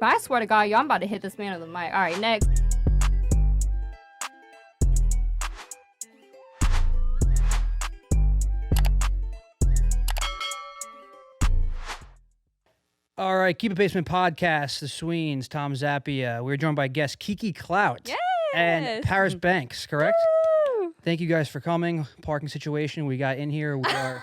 I swear to God, y'all, I'm about to hit this man on the mic. All right, next. All right, Keep It Basement Podcast, The Sweens, Tom Zappia. We're joined by guest Kiki Klout Yes. and Paris Banks, correct? Woo. Thank you guys for coming. Parking situation we got in here. We are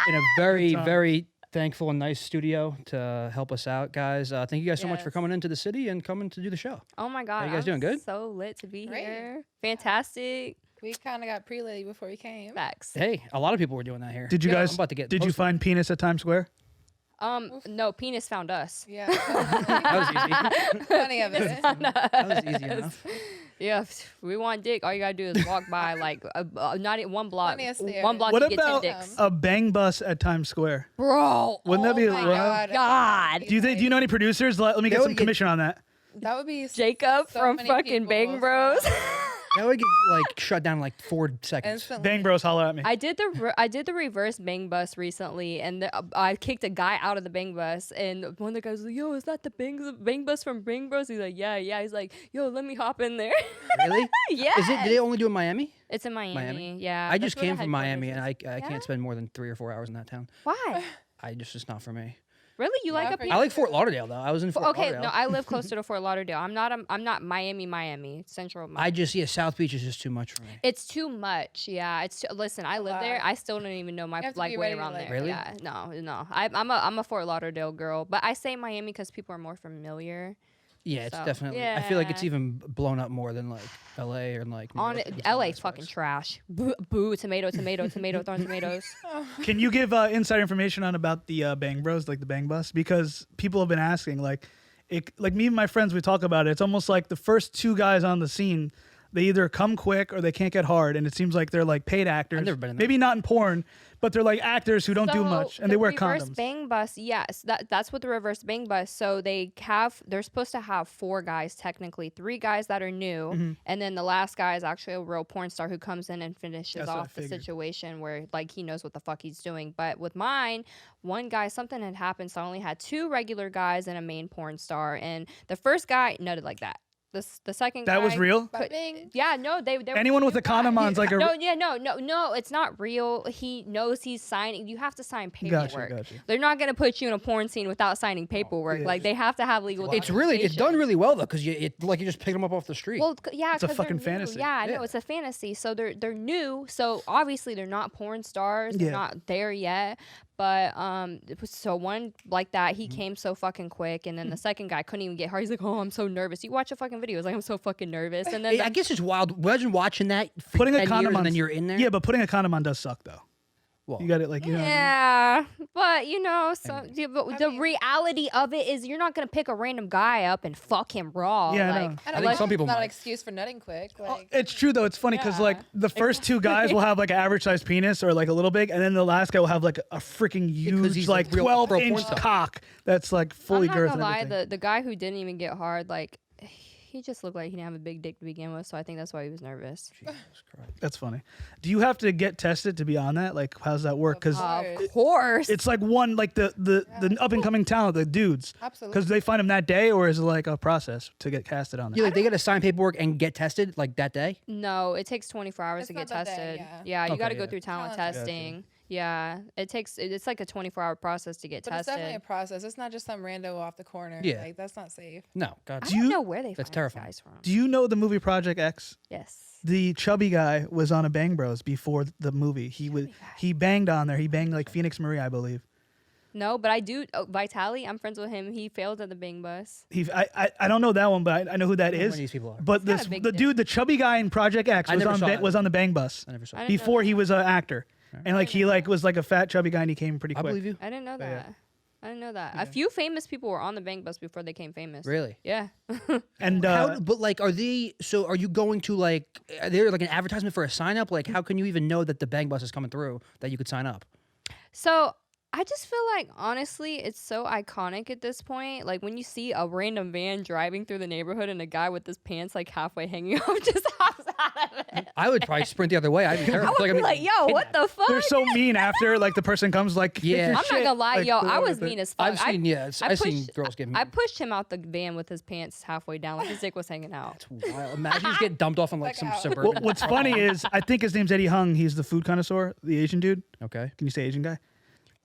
in a very, very thankful and nice studio to help us out, guys. Thank you guys so much for coming into the city and coming to do the show. Oh my God. How you guys doing? Good? So lit to be Great. here. Fantastic. We kind of got pre-lit before we came. Facts. Hey, a lot of people were doing that here. Did you Yeah, guys? I'm about to get Did you posted. find penis at Times Square? No, penis found us. Yeah. That was easy. Plenty of it. That was easy enough. Yeah, we want dick. All you gotta do is walk by like not even one block. Plenty of stairs. One block What to get 10 about dicks. a bang bus at Times Square? Bro. Wouldn't that be? Oh my well, God. Do you know any producers? Let me get That some would get- commission on that. That would be Jacob so from many fucking people. Bang Bros. That would get like shut down in like 4 seconds. instantly. Bang Bros, holler at me. I did the reverse bang bus recently, and I kicked a guy out of the bang bus, and one of the guys was like, "Yo, is that the bang bus from Bang Bros?" He's like, "Yeah." He's like, "Yo, let me hop in there." Really? Yeah. Did they only do it in Miami? It's in Miami. Yeah. I that's just where the came from Miami, headquarters and I is. Yeah? can't spend more than 3 or 4 hours in that town. Why? It's just not for me. Really? You like Yeah, up for here? I like Fort Lauderdale though. I was in Fort Okay, Lauderdale. no, I live closer to Fort Lauderdale. I'm not Miami, Central. South Beach is just too much for me. It's too much. Yeah, listen, I live there. Wow. I still don't even know my You have to like be way ready to, around like- there. Really? Yeah, no. I'm a Fort Lauderdale girl, but I say Miami because people are more familiar. Yeah, it's So, definitely. I feel like it's yeah. even blown up more than like L.A. or like New On York and it, some of LA those fucking spots. trash. Boo, tomato, throwing tomatoes. Can you give inside information on about the Bang Bros, like the Bang Bus? Because people have been asking, like me and my friends, we talk about it. It's almost like the first 2 guys on the scene, they either come quick or they can't get hard, and it seems like they're like paid actors. I've never been in there. Maybe not in porn, but they're like actors who don't do So, much, and the they wear reverse condoms. bang bus, yes, that's what the reverse bang bus. So they're supposed to have 4 guys technically, 3 guys that are new, Mm-hmm. and then the last guy is actually a real porn star who comes in and finishes That's what I off the figured. situation where like he knows what the fuck he's doing. But with mine, one guy, something had happened, so I only had 2 regular guys and a main porn star, and the first guy nutted like that. The second guy That was real. But bing. Yeah, no, they were Anyone with a condom on's like a. no, it's not real. He knows he's signing. You have to sign paperwork. Gotcha. They're not gonna put you in a porn scene without signing paperwork. Yeah. Like they have to have legal. It's done documentation. really well though, because you just picked them up off the street. Well, yeah, It's a 'cause they're fucking new. fantasy. Yeah, I know Yeah. it's a fantasy. So they're new. So obviously they're not porn stars. They're Yeah. not there yet. But so one like that, Mm-hmm. he came so fucking quick, and then the second guy couldn't even get hard. He's like, "Oh, I'm so nervous." You watch a fucking video. It's like I'm so fucking nervous, and then I guess it's wild. Imagine watching that for Putting a 10 condom years on, and then you're in there. Yeah, but putting a condom on does suck though. Well, You got it, like you know. Yeah, but you know, so but the mean- reality of it is you're not gonna pick a random guy up and fuck him raw. Yeah, I like, know. I don't think know. some people It's not might. an excuse for nutting quick. Like, It's true though. It's funny because like Yeah. the first 2 guys will have like an average sized penis or like a little big, and then the last guy will have like a freaking huge he's, like like, real pro 12-inch porn star. cock that's like fully I'm not girth gonna and lie, everything. the guy who didn't even get hard, like he just looked like he didn't have a big dick to begin with, so I think that's why he was nervous. Jesus Christ. That's funny. Do you have to get tested to be on that? Like, how's that work? Because Of course. it's like one like the up and coming talent, the dudes. Absolutely. Because they find them that day, or is it like a process to get casted on that? Yeah, like they got to sign paperwork and get tested like that day. No, it takes 24 hours It's to get not that day, tested. yeah. You Okay, got to go yeah. through talent Talent testing. Yeah, it's like a 24-hour process to get but it's definitely a tested. process. It's not just some rando off the corner. Yeah. Like, that's not safe. No, God. I Do don't you- know where they That's find these terrifying. guys from. Do you know the movie Project X? Yes. The chubby guy was on a Bang Bros before the movie. He banged on there. He banged like Phoenix Marie, I believe. No, but I do. Oh, Vitali, I'm friends with him. He failed at the Bing Bus. I don't know that one, but I know who that I don't know is. who these people are. But He's got this a big the dick. dude, the chubby guy in Project X I was never on saw it. was on the Bang Bus I never saw. I it. didn't know before that. he was an actor, and like he like was like a fat chubby guy, and he came pretty I quick. believe you. I didn't know yeah. that. I didn't know that. A few famous people were on the Bang Bus before they became famous. Really? Yeah. And But like, are you going to like? Are there like an advertisement for a sign up? Like, how can you even know that the Bang Bus is coming through that you could sign up? So I just feel like, honestly, it's so iconic at this point. Like, when you see a random van driving through the neighborhood and a guy with his pants, like, halfway hanging off just hops out of it. I would probably sprint the other way. I'd be I terrified. would be like, yo, what the fuck? They're so mean after like the person comes like kick Yeah. your I'm I'm shit. not gonna lie, Like, yo, I whatever was the- mean as fuck. I've seen, I've seen girls get mean. I pushed him out the van with his pants halfway down, like his dick was hanging out. It's wild. Imagine you get dumped off on like Like some out. suburban. What's funny is I think his name's Eddie Hung. He's the food connoisseur, the Asian dude. Okay. Can you say Asian guy?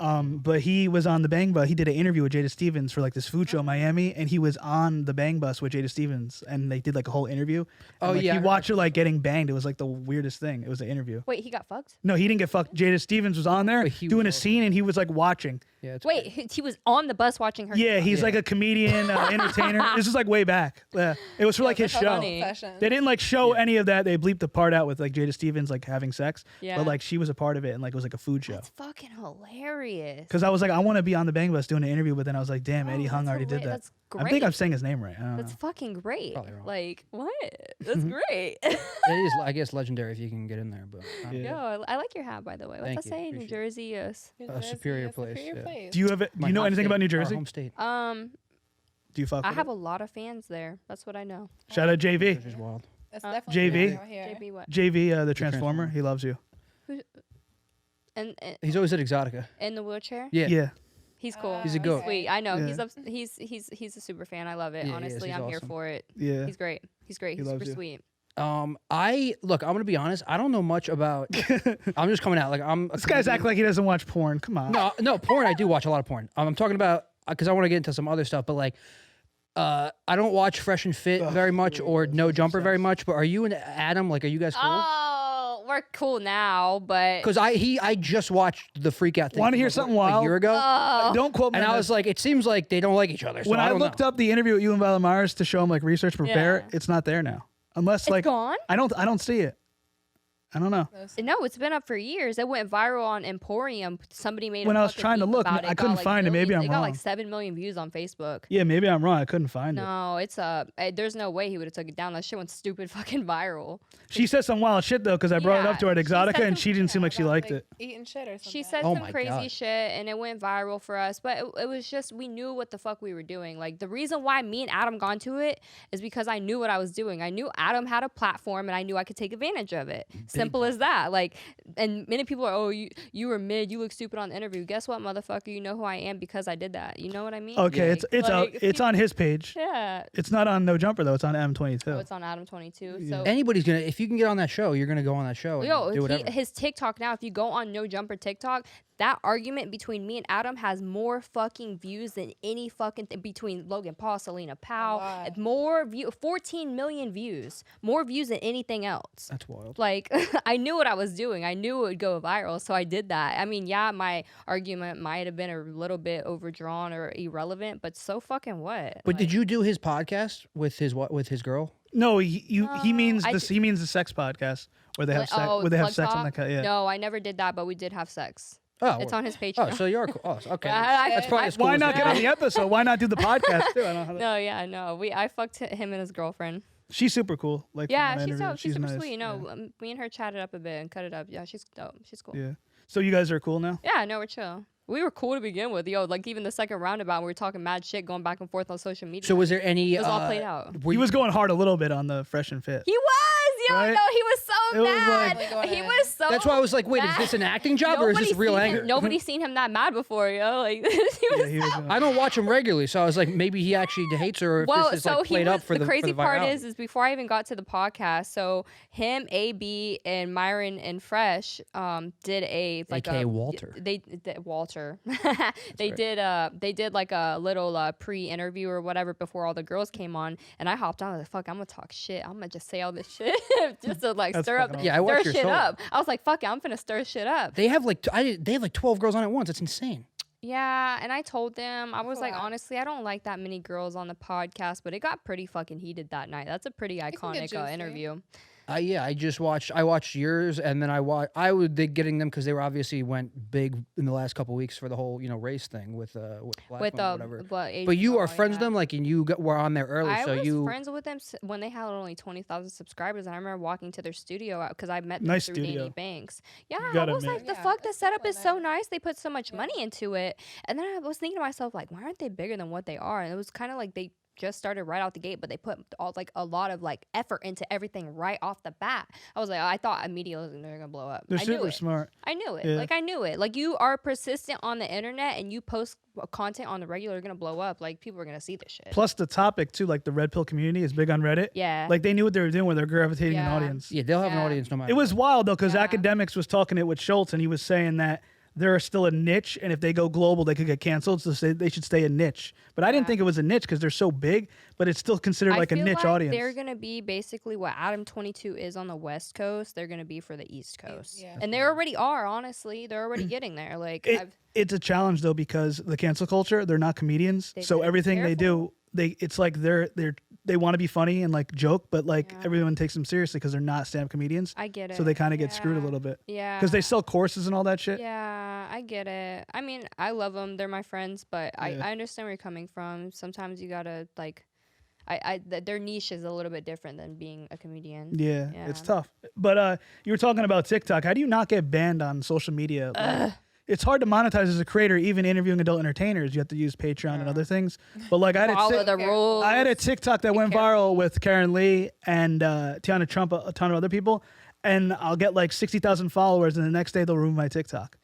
But he was on the Bang Bus. He did an interview with Jada Stevens for like this food show in Miami, and he was on the Bang Bus with Jada Stevens, and they did like a whole interview. And, Oh, like, yeah, I he heard watched her like getting banged. It was like the weirdest thing. It was an interview. Wait, he got fucked? No, he didn't get fucked. Jada Stevens was on there But he doing a was scene, and he was like watching. Yeah. It's Wait, he was on the bus watching her. Yeah, he's Yeah. like a comedian, entertainer. This is like way back. Yeah, it was for like his that's show. funny. Session. They didn't like show any of that. They bleeped the part out with like Jada Stevens like having sex. Yeah. But like she was a part of it, and like it was like a food show. That's fucking hilarious. Because I was like, I want to be on the Bang Bus doing an interview, but then I was like, damn, Oh, Eddie Hung that's already did that. That's great. I think I'm saying his name right. I don't That's know. fucking great. Probably wrong. Like, what? That's great. It is, I guess, legendary if you can get in there. But Yeah. Yo, I like your hat, by the way. What's Thank that you, say? New appreciate it. Jersey, yes. New a Jersey, superior a place, superior yeah. place. Do you have it? Do my you know home anything state, about New our Jersey? home state. Do you fuck? I with have it? a lot of fans there. That's what I know. Shout out JV. Which is wild. It's Huh? definitely JV? big out here. JB, what? JV, the Transformer. Transformer. He loves you. And He's always at Exotica. in the wheelchair? Yeah. Yeah. He's cool. He's a goat. Sweet. I know. Yeah. He's a super fan. I love it. Yeah, he is. Honestly, He's I'm here awesome. for it. Yeah. He's great. He's great. He He's loves super you. sweet. I look. I'm gonna be honest. I don't know much about. I'm just coming out. Like I'm. This guy's acting like he doesn't watch porn. Come on. No, porn. I do watch a lot of porn. I'm talking about because I want to get into some other stuff. But like, I don't watch Fresh and Fit very much or No Jumper very much. But are you and Adam like? Are you guys cool? Oh, we're cool now, but Because I just watched the Freak Out thing. Wanna from, hear like, something a wild? year ago, Don't quote me. and on I this. was like, it seems like they don't like each other. So when I don't looked know. up the interview with you and Violet Myers to show him like research prepare, Yeah. it's not there now. Unless it's like gone. I don't see it. I don't know. No, it's been up for years. It went viral on Emporium. Somebody made. When a I was fucking trying to meme look, about it. I It got, couldn't like, find it. Maybe millions- I'm It got like wrong. 7 million views on Facebook. Yeah, maybe I'm wrong. I couldn't find it. No, it's there's no way he would have took it down. That shit went stupid fucking viral. She said some wild shit though, because I brought it up to her at Yeah, she said Exotica, and some- she didn't seem like she About, liked like, it. Eating shit or something. She said Oh some my crazy God. shit and it went viral for us, but it was just we knew what the fuck we were doing. Like the reason why me and Adam got into it is because I knew what I was doing. I knew Adam had a platform and I knew I could take advantage of it. Simple as that. Like, and many people are, oh, you were mid, you look stupid on the interview. Guess what, motherfucker? You know who I am because I did that. You know what I mean? Okay, Like- it's out. like, It's on his page. Yeah. It's not on No Jumper though. It's on M22. Oh, it's on Adam 22. So anybody's gonna. If you can get on that show, you're gonna go on that show. And yo, do whatever. his TikTok now, if you go on No Jumper TikTok, that argument between me and Adam has more fucking views than any fucking between Logan Paul, Selena Powell. lot. More 14 million views. More views than anything else. That's wild. Like, I knew what I was doing. I knew it would go viral, so I did that. I mean, yeah, my argument might have been a little bit overdrawn or irrelevant, but so fucking what? But did you do his podcast with his girl? No, he means I this. He means the sex podcast where they have sex. Oh, Where they have Plug sex on the Talk? yeah. No, I never did that, but we did have sex. Oh, It's well- on his Oh, Patreon. so you're cool. Oh, okay. I- That's probably I- as cool Why as not that. get on the episode? Why not do the podcast too? I don't know how that- No, yeah, no. I fucked him and his girlfriend. She's super cool. Like from Yeah, what I she's interviewed, dope. She's super nice. sweet. You know, Yeah. me and her chatted up a bit and cut it up. Yeah, she's dope. She's cool. Yeah. So you guys are cool now. Yeah, no, we're chill. We were cool to begin with. Yo, like even the second roundabout, we were talking mad shit, going back and forth on social media. So was there any? It was all played out. were He you- was going hard a little bit on the Fresh and Fit. He was, yo, Right? no, he was so It was mad. like- he was so. That's why I was like, wait, is mad. this an acting job or is this Nobody's real seen anger? Him, nobody's seen him that mad before, yo. Like he was. Yeah, he was. I don't watch him regularly, so I was like, maybe he actually hates her, or if Well, this is so like he played was, up for the crazy for part virality. is before I even got to the podcast, so him, AB, and Myron and Fresh did a like AKA a Walter. They Walter. they right. did like a little pre-interview or whatever before all the girls came on, and I hopped on. I was like, fuck, I'm gonna talk shit. I'm gonna just say all this shit just to like That's stir up, fucking Yeah, I stir watched your shit solo. up. I was like, fuck it, I'm gonna stir shit up. They have like they have like 12 girls on at once. It's insane. Yeah, and I told them, I was a like, lot. honestly, I don't like that many girls on the podcast, but it got pretty fucking heated that night. That's a pretty can get iconic juicy. interview. Yeah, I watched yours, and then I was getting them because they were obviously went big in the last couple weeks for the whole race thing with Black with Phone or whatever. what But you are HBO, friends with yeah. them, like, and you were on there early, I so was you. friends with them when they had only 20,000 subscribers, and I remember walking to their studio because I met them Nice through studio. Danny Banks. Yeah, I gotta was admit. like, the Yeah, fuck, the it's setup is definitely so nice. nice. They put so much money into it, and then I was thinking to myself, like, why aren't they bigger than what they are? And it was kind of like they just started right out the gate, but they put a lot of like effort into everything right off the bat. I was like, I thought immediately they were gonna blow up. They're I knew super it. smart. I knew it. Yeah. Like I knew it. Like you are persistent on the internet and you post content on the regular, you're gonna blow up. Like people are gonna see this shit. Plus the topic too, like the red pill community is big on Reddit. Yeah. Like they knew what they were doing when they're gravitating an Yeah. audience. Yeah, they'll have an Yeah. audience no matter. It was wild though, because Yeah. Academics was talking it with Schultz, and he was saying that they're still a niche, and if they go global, they could get canceled. So they should stay a niche. But I didn't Yeah. think it was a niche because they're so big, but it's still considered I like a feel niche like audience. They're gonna be basically what Adam 22 is on the West Coast. They're gonna be for the East Coast, yeah. and they already are. Honestly, they're already getting there. Like It's a challenge though because the cancel culture, they're not comedians, They so better be everything they do, careful. it's like they want to be funny and like joke, but like Yeah. everyone takes them seriously because they're not stand-up comedians. I get it. So they kind of get screwed a Yeah. little bit Yeah, because they sell courses and all that shit. Yeah, I get it. I mean, I love them. They're my friends, but Yeah. I understand where you're coming from. Sometimes you gotta like, their niche is a little bit different than being a comedian. Yeah, Yeah. it's tough. But you were talking about TikTok. How do you not get banned on social media? Like, it's hard to monetize as a creator, even interviewing adult entertainers. You have to use Patreon and other things. But like I had Follow the rules. I had a TikTok that went viral with Karen Lee and Tiana Trump, a ton of other people, and I'll get like 60,000 followers, and the next day they'll remove my TikTok.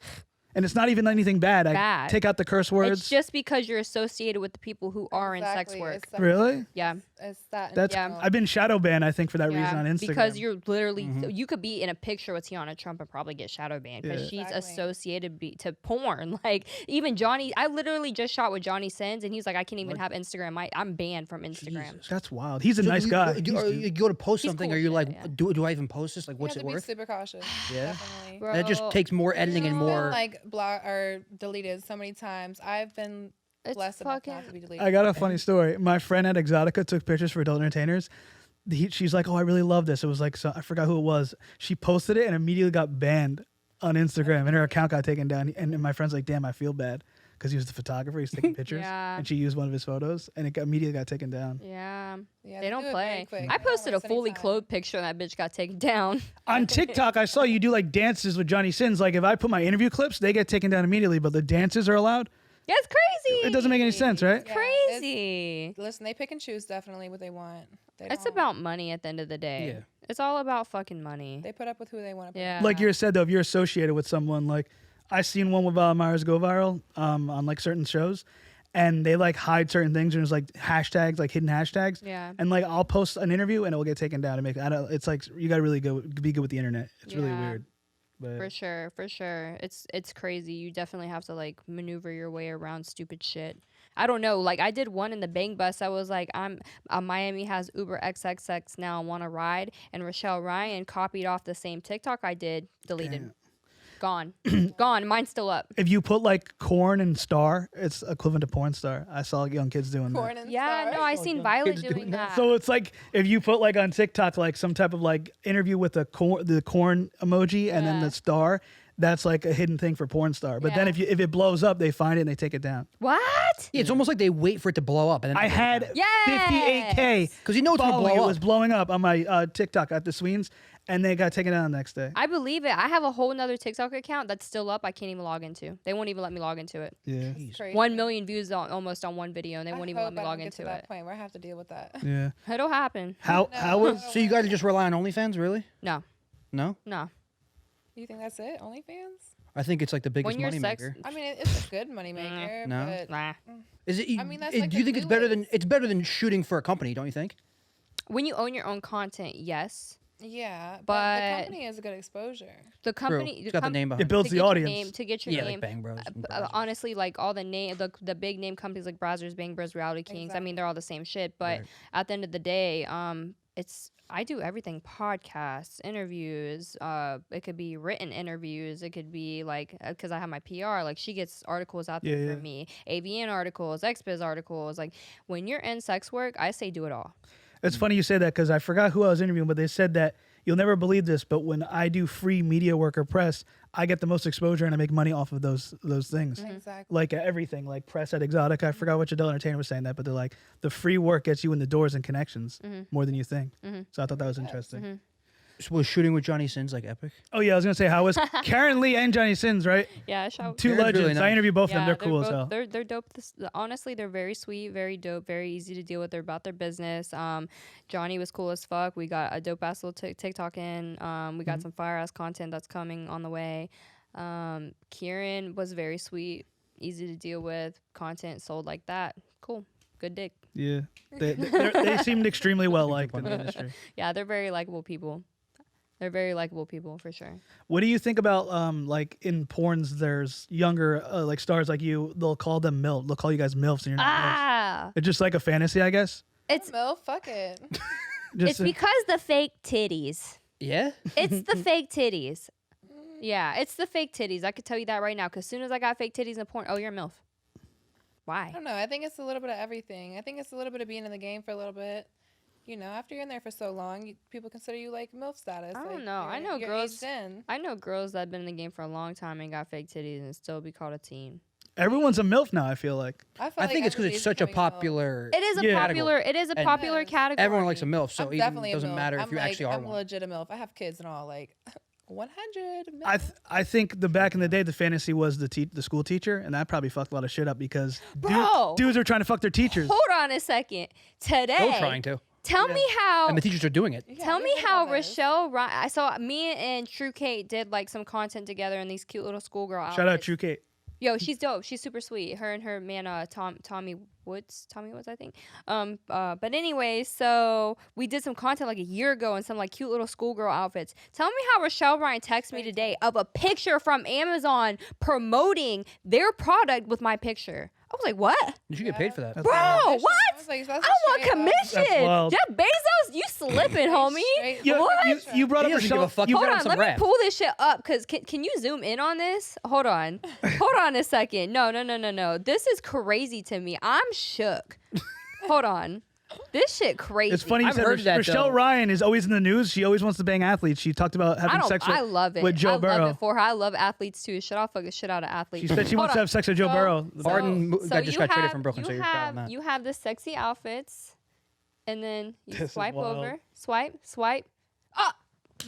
And it's not even anything bad. I Bad. take out the curse words. It's just because you're associated with the people who are in sex Exactly, work. it's that- Really? Yeah. It's that. in That's general. I've been shadow banned, I think, for that Yeah, reason on Instagram. because you're literally you could be in a picture with Tiana Trump and probably get shadow banned because Yeah. she's Exactly. associated to porn. Like even Johnny, I literally just shot with Johnny Sins and he's like, I can't even have Instagram. I'm banned from Instagram. That's wild. He's a So nice do you, guy. You go to post He's something, cool are you shit, like, yeah. do I even post this? Like, You what's have it to be worth? super cautious. Yeah. Definitely. Bro, That just takes more editing and It's more. been like blocked or deleted so many times. I've been It's blessed enough fucking. not to be deleted. I got a funny story. My friend at Exotica took pictures for adult entertainers. She's like, "Oh, I really love this." It was like, I forgot who it was. She posted it and immediately got banned on Instagram, and her account got taken down. And my friend's like, "Damn, I feel bad," because he was the photographer. He's taking pictures, Yeah. and she used one of his photos, and it immediately got taken down. Yeah, Yeah, they don't do it very play. quick. I They don't posted a waste any fully time. clothed picture and that bitch got taken down. On TikTok, I saw you do like dances with Johnny Sins. Like if I put my interview clips, they get taken down immediately, but the dances are allowed. That's crazy. It doesn't make any sense, right? Yeah, Crazy. Listen, they pick and choose definitely what they want. They It's don't- about money at the end of the day. Yeah. It's all about fucking money. They put up with who they want to. Yeah. Like you said though, if you're associated with someone, like I seen one with Myers go viral on like certain shows, and they like hide certain things and there's like hashtags, like hidden hashtags. Yeah. And like I'll post an interview and it will get taken down. It's like you got to really be good with the internet. It's really Yeah. weird. But For sure, for sure. It's crazy. You definitely have to like maneuver your way around stupid shit. I don't know. Like I did one in the Bang Bus. I was like, Miami has Uber XXX now. Want to ride? And Rochelle Ryan copied off the same TikTok I did. Deleted. Damn. Gone. Gone. Mine's still up. if you put like corn and star, it's equivalent to porn star. I saw young kids doing that. Corn and Yeah, Star. no, I seen Violet kids doing doing that. So it's like if you put like on TikTok like some type of like interview with the corn emoji and then Yeah. the star, that's like a hidden thing for porn star. But then Yeah. if it blows up, they find it and they take it down. What? Yeah, it's almost like they wait for it to blow up. And then I had Yes! 58K because you know it's gonna following. blow It up. was blowing up on my TikTok at the Sweens, and they got taken down the next day. I believe it. I have a whole nother TikTok account that's still up. I can't even log into. They won't even let me log into it. Yeah, Crazy. 1 million views almost on one video, and they I won't even let hope me I don't log get into to that it. point where I have to deal with that. yeah. It'll happen. How was So you guys just rely on OnlyFans, really? No, No, no. You think that's it? OnlyFans? I think it's like the biggest When you're money sex, maker. I mean, it's a good moneymaker. No. But nah. Is it? I mean, that's do like you the think it's better than newest. shooting for a company? Don't you think? When you own your own content, yes. yeah, but But- the company is a good exposure. The company, True. It's got the name behind. it builds to the get your audience? name, to get your Yeah, name. like Bang Bros. and Brazzers. Honestly, like all the big name companies like Brazzers, Bang Bros, Reality Kings. I mean, they're all the same shit. But Right. at the end of the day, I do everything: podcasts, interviews. It could be written interviews. It could be like because I have my PR. Like she gets articles out there Yeah, for me, AVN articles, XBiz articles. Like when you're in sex work, I say do it all. It's funny you say that because I forgot who I was interviewing, but they said that you'll never believe this, but when I do free media work or press, I get the most exposure and I make money off of those things. Exactly. Like everything, like press at Exotica. I forgot which adult entertainer was saying that, but they're like, the free work gets you in the doors and connections more than you think. So I thought that was interesting. So was shooting with Johnny Sins like epic? Oh yeah, I was gonna say, how was Karen Lee and Johnny Sins, right? Yeah, shout. Two Karen's legends. really I nice. interviewed both of them. Yeah, They're cool as both- hell. They're dope. Honestly, they're very sweet, very dope, very easy to deal with. They're about their business. Johnny was cool as fuck. We got a dope ass little TikTok in. We got some fire ass content that's coming on the way. Kieran was very sweet, easy to deal with. Content sold like that. Cool, good dick. Yeah, they seemed extremely well liked in the industry. Yeah, they're very likable people. They're very likable people for sure. What do you think about like in porns? There's younger like stars like you. They'll call them MILF. They'll call you guys MILFs, and you're not MILFs. It's just like a fantasy, I guess. It's Milf, fuck it. it's because the fake titties. Yeah. It's the fake titties. Yeah, it's the fake titties. I could tell you that right now. Because as soon as I got fake titties in porn, oh, you're a MILF. Why? I don't know. I think it's a little bit of everything. I think it's a little bit of being in the game for a little bit. You know, after you're in there for so long, people consider you like MILF status. I don't like, know. I know you're girls- aged in. I know girls that have been in the game for a long time and got fake titties and still be called a teen. Everyone's a MILF now. I feel like. I, feel I think like it's because everybody's it's such a becoming MILF. popular. It is a Yeah. popular. It is a And- popular Yes. category. Everyone likes a MILF, so I'm even definitely doesn't a MILF. matter if I'm you like, actually are I'm one. legit a MILF. I have kids and all. Like 100 MILF. I think the back in the day, the fantasy was the school teacher, and that probably fucked a lot of shit up because Bro. dudes are trying to fuck their teachers. Hold on a second. Today, Still trying to, tell me how. and the teachers are doing it. Yeah, Tell we me think how about this. Rochelle. I saw me and True Kate did like some content together in these cute little schoolgirl outfits. Shout out True Kate. Yo, she's dope. She's super sweet. Her and her man, Tommy Woods, I think. But anyway, so we did some content like a year ago in some like cute little schoolgirl outfits. Tell me how Rochelle Ryan texted me today of a picture from Amazon promoting their product with my picture. I was like, what? You should get paid for that. Bro, I what? was like, that's I want straight up. commission. wild. Jeff Bezos, you slipping, homie. Straight Yo, up. you brought He up doesn't give a Rochelle. fuck. You Hold Hold on, on, some let me rap. pull this shit up because can you zoom in on this? Hold on. Hold on a second. No. This is crazy to me. I'm shook. Hold on. This shit crazy. It's funny you I've said heard that, Rochelle though. Ryan is always in the news. She always wants to bang athletes. She talked about having sex with, I love it. with Joe I Burrow. love it for her. I love athletes too. Shut off the shit out of athletes. She said she wants to have sex with Joe Burrow. Harden that just you got traded have- from Brooklyn, so you you're shouting have that. you have the sexy outfits, and then you This is swipe wild. over, swipe. Oh,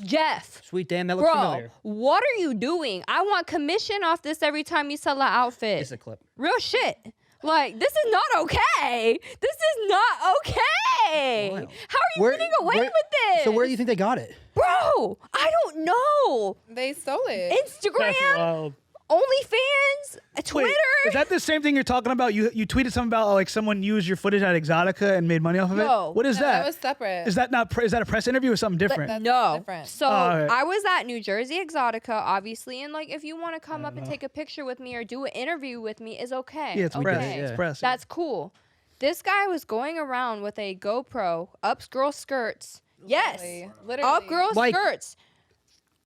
Jeff. Sweet damn, that looks Bro, familiar. what are you doing? I want commission off this every time you sell an outfit. It's a clip. Real shit. Like, this is not okay. This is not okay. Wild. How are you getting away with this? So where do you think they got it? Bro, I don't know. They stole it. That's Instagram, wild. OnlyFans, Twitter. Wait, is that the same thing you're talking about? You tweeted something about like someone used your footage at Exotica and made money off of No. it. What is No, that? that was separate. Is that not? Is that a press interview or something different? That's No. different. So alright. I was at New Jersey Exotica, obviously, and like if you want to come up and take a picture with me or do an interview with me, is okay. Yeah, it's okay. press. did, It's yeah. press. That's cool. This guy was going around with a GoPro, up girl skirts. Yes, Literally. up girl Like- skirts.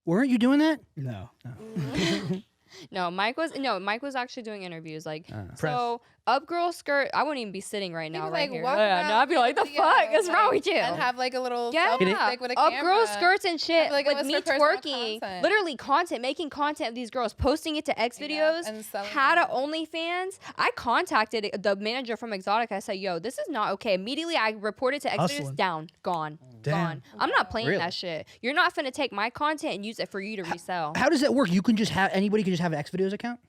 Weren't you doing that? no. No, Mike was actually doing interviews. Like, Press. so up girl skirt. I wouldn't even be sitting right He now, would, right like, here. walk Yeah, around, no, I'd be like, the take a fuck video, is wrong like, with you? And have like a little Yeah, selfie stick with a up camera. girl skirts and shit feel like it with was me for personal twerking, content. literally making content of these girls, posting it to X Yeah, videos, and selling had a it. OnlyFans. I contacted the manager from Exotica. I said, "Yo, this is not okay." Immediately, I reported to X videos. Hustling. Down, gone, Damn. gone. I'm not playing Really? that shit. You're not finna take my content and use it for you to resell. How does that work? You can just have anybody can just have an X videos account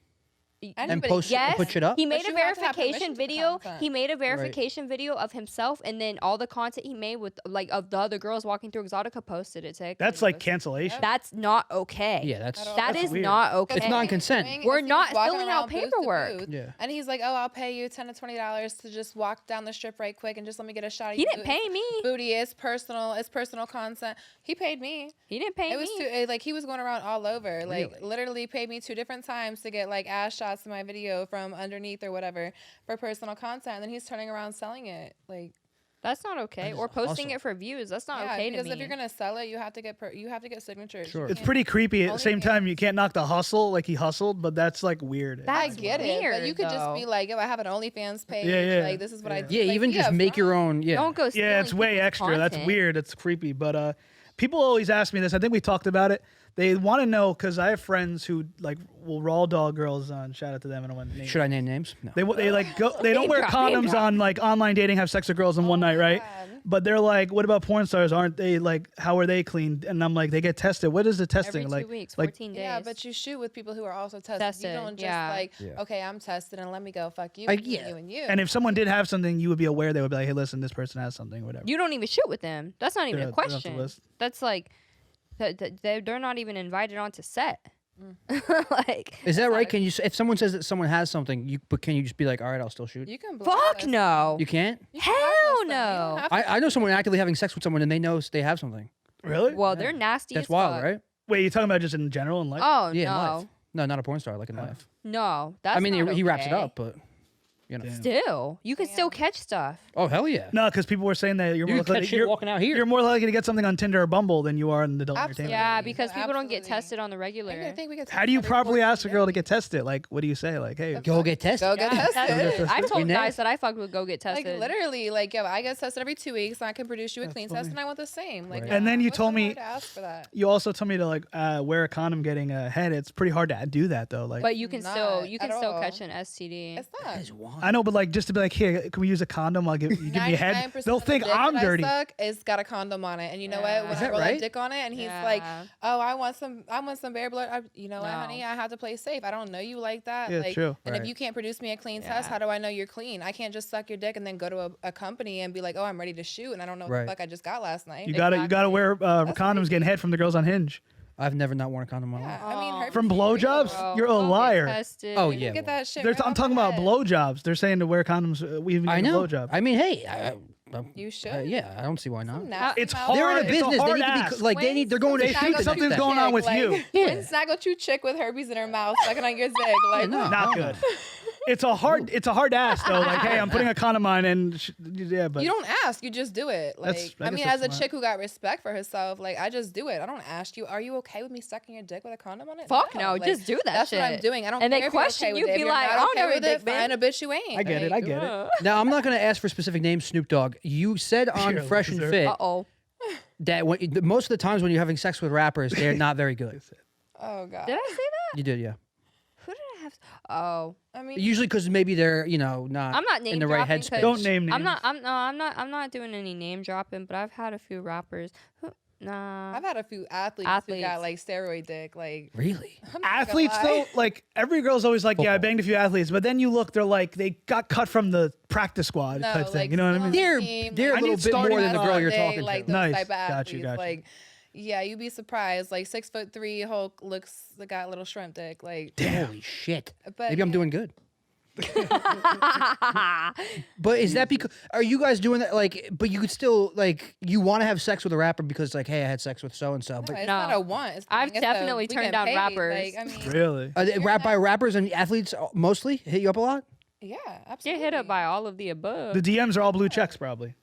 and Anybody- post Yes, and put shit up. he made But a you have to have verification permission to video. content. He made a verification video of himself, and then all the content he made with like of the other girls walking through Exotica posted it to X That's like videos. cancellation. That's not okay. Yeah, that's That That's is weird. not okay. It's non-consent. We're Is he not was walking filling out around booth to paperwork. booth, Yeah. And he's like, "Oh, I'll pay you $10 to $20 to just walk down the strip right quick and just let me get a shot of He your didn't pay me. booty. It's personal. It's personal content. He paid me. He didn't pay It was me. too, like he was going around all over. Like Really? literally paid me 2 different times to get like ass shots in my video from underneath or whatever for personal content. And then he's turning around selling it. Like That's not okay. is Or posting awesome. it for views. That's not yeah, okay to because me. if you're gonna sell it, you have to get signatures. Sure. You It's can't- pretty creepy. At the same OnlyFans. time, you can't knock the hustle like he hustled, but that's like weird. I That's get it, but you weird, could just though. be like, "Yo, I have an OnlyFans page. Yeah, yeah. Like this is what I do." Yeah, Like, even be just make upfront. your own. Yeah. Don't go. Yeah, it's stealing way people's extra. That's content. weird. It's creepy. But people always ask me this. I think we talked about it. They want to know because I have friends who like will raw dog girls on. Shout out to them. I don't want to name. Should I name names? No. They like go. They don't wear Name drop, name condoms drop. on like online dating. Have sex with girls in one night, right? God. But they're like, what about porn stars? Aren't they like? How are they clean? And I'm like, they get tested. What is the testing Every 2 like? weeks, like 14 days. Yeah, but you shoot with people who are also tested. Tested, You don't just yeah. like, Yeah. okay, I'm tested and let me go fuck you, yeah. you, and you. and if someone did have something, you would be aware. They would be like, hey, listen, this person has something, whatever. You don't even shoot with them. That's not even They're a not off the question. list. That's like, they're not even invited onto set. Like, Is that right? Can you, if someone says that someone has something, but can you just be like, all right, I'll still shoot? you can fuck blacklist no. You can't. You can Hell blacklist them. You no. don't have to- I know someone actively having sex with someone and they know they have something. Really? Well, they're nasty That's as wild, fuck. right? Wait, you're talking about just in general in life? Oh, Yeah, in no. life. No, not a porn star, like in life. No. That's I mean, not he wraps it okay. up, but you know. Damn. Still, you can still catch stuff. Oh hell yeah! No, because people were saying that you're You more can likely, catch shit walking out here. you're more likely to get something on Tinder or Bumble than you are in adult Absolutely. entertainment. Yeah, because people don't get Absolutely. tested on the regular. I think we could How do you test properly every ask a girl to 14 get tested? Like, what do you say? Like, hey, Go get tested. Go get Yeah, tested. I told You know? guys that I fucked with go get Like tested. literally, like yo, I get tested every 2 weeks, and I can produce you a That's clean funny. test, and I want the same. Like, Right. And then you what's told so me- hard to ask for that. you also told me to like wear a condom getting a head. It's pretty hard to do that though. Like, But you can still Not you can at still all. catch an STD. It's not. That is wild. I know, but like just to be like, here, can we use a condom? I'll give you give me a head. 99% They'll of the think dick I'm that I dirty. suck, it's got a condom on it, and you know Yeah. what? When Is I that roll right? a dick on it, and he's Yeah. like, "Oh, I want some bear blood." You know what, No. honey? I have to play safe. I don't know you like that. Yeah, like, true. And Right. if you can't produce me a clean Yeah. test, how do I know you're clean? I can't just suck your dick and then go to a company and be like, "Oh, I'm ready to shoot," and I don't know what Right. the fuck I just got last night. You gotta Exactly. wear condoms crazy. getting head from the girls on Hinge. I've never not worn a condom in my Yeah, life. I mean, Oh. herpes From is real. blowjobs? Bro, You're a go get liar. tested. Oh, You yeah. can get that shit. There's, right I'm off talking the about head. blowjobs. They're saying to wear condoms. We even I get a know. blowjob. I mean, hey, You should. yeah, I don't see why not. Some nasty It's mouth hard. They're in a shit. It's a business. They hard need to ask. be like they need. They're going to When's shoot the next something's day. going on with you. Yeah. When snaggle you chick with herpes in her mouth, sucking on your zig, like no. Not good. It's a hard ask though. Like, hey, I'm putting a condom on, and yeah, but you don't ask, you just do it. Like, That's- I I guess mean, that's as a smart. chick who got respect for herself, like I just do it. I don't ask you, are you okay with me sucking your dick with a condom on it? Fuck no, Like, just do that That's shit. what I'm doing. I don't And care they if you're question okay you, with it. be If you're like, not I don't okay know with your it, dick, man. fine, a bitch you ain't. I get it. I get it. Now I'm not going to ask for specific names. Snoop Dogg. You said on You're a Fresh and loser. Fit Uh-oh. that most of the times when you're having sex with rappers, they're not very good. Oh god. Did I say that? You did, yeah. Who did I have? Oh, I mean, Usually because maybe they're not. I'm not name in the right dropping headspace. 'cause Don't name names. I'm not doing any name dropping, but I've had a few rappers. Nah. I've had a few athletes who got like steroid dick. Like Really? I'm not gonna Athletes lie. though, like every girl's always like, yeah, I Football. banged a few athletes, but then you look, they're like, they got cut from the practice squad No, type thing. like, You know what I mean? still They're on the team, they're a like, little need bit starting more than the at girl all you're day, talking like to. those Nice. type of Got you, athletes. got you. Like, yeah, you'd be surprised. Like 6'3" Hulk looks got little shrimp dick. Like, Holy shit! But, Maybe I'm yeah. doing good. But is that because are you guys doing that? Like, but you could still like you want to have sex with a rapper because like, hey, I had sex with so and so. no, But it's No. not a want. It's I've it's a, definitely we turned getting down paid. rappers. Like, I mean, Really? are they You're rap by not- rappers and athletes mostly hit you up a lot? yeah, Get absolutely. hit up by all of the above. The DMs are all blue checks, probably.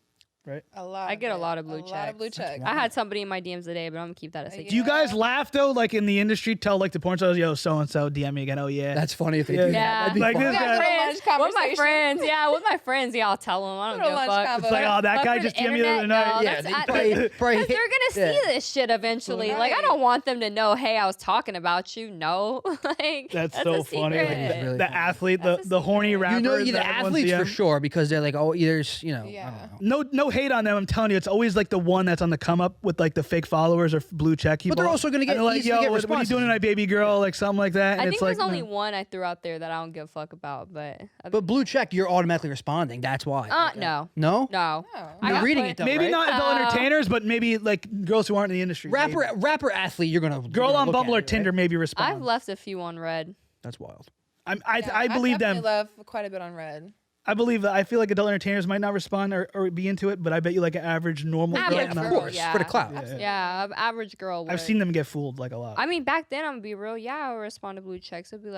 a lot. I get a it. lot of blue A lot of blue checks. checks. I had somebody in my DMs today, but I'm gonna keep that a secret. Do you guys laugh though? Like in the industry, tell like the porn stars, yo, so and so DM me again. Oh yeah. That's funny if they Yeah. do that. Yeah. That'd be Like fun. this Yeah, guy. friends. with my Conversation. friends, yeah, with my friends, yeah, I'll tell them. I don't Little give a lunch fuck. convo. It's like, oh, that But guy for just the DM'd me the other internet, night. no, Yeah, that's they not- probably Because hit- they're gonna see yeah. this shit eventually. Like I Right. don't want them to know, hey, I was talking about you. No, like That's a so funny. Like, secret. Really the funny. athlete, That's a the horny secret. rapper. You know, the that everyone's athletes for DM. sure because they're like, oh, there's I don't Yeah. know. No hate on them. I'm telling you, it's always like the one that's on the come up with like the fake followers or blue check people. they're also gonna get And they're like, easy to yo, get what are you responses. doing tonight, baby girl? Like something like that. And I it's think like, there's only no. one I threw out there that I don't give a fuck about, but But blue check, you're automatically responding. That's why. no, No. no. No. I You're got reading put- it though, Maybe right? not adult No. entertainers, but maybe like girls who aren't in the industry. maybe. Rapper athlete, you're gonna Girl on look Bumble at or it, Tinder right? maybe I've respond. left a few on red. That's wild. I believe them. definitely love quite a bit on red. I believe that. I feel like adult entertainers might not respond or be into it, but I bet you like an average normal Average girl. Yeah, girl, of course, yeah. for the clout. Yeah, average girl. I've would. seen them get fooled like a lot. I mean, back then I'm gonna be real. Yeah, I would respond to blue checks. It'd be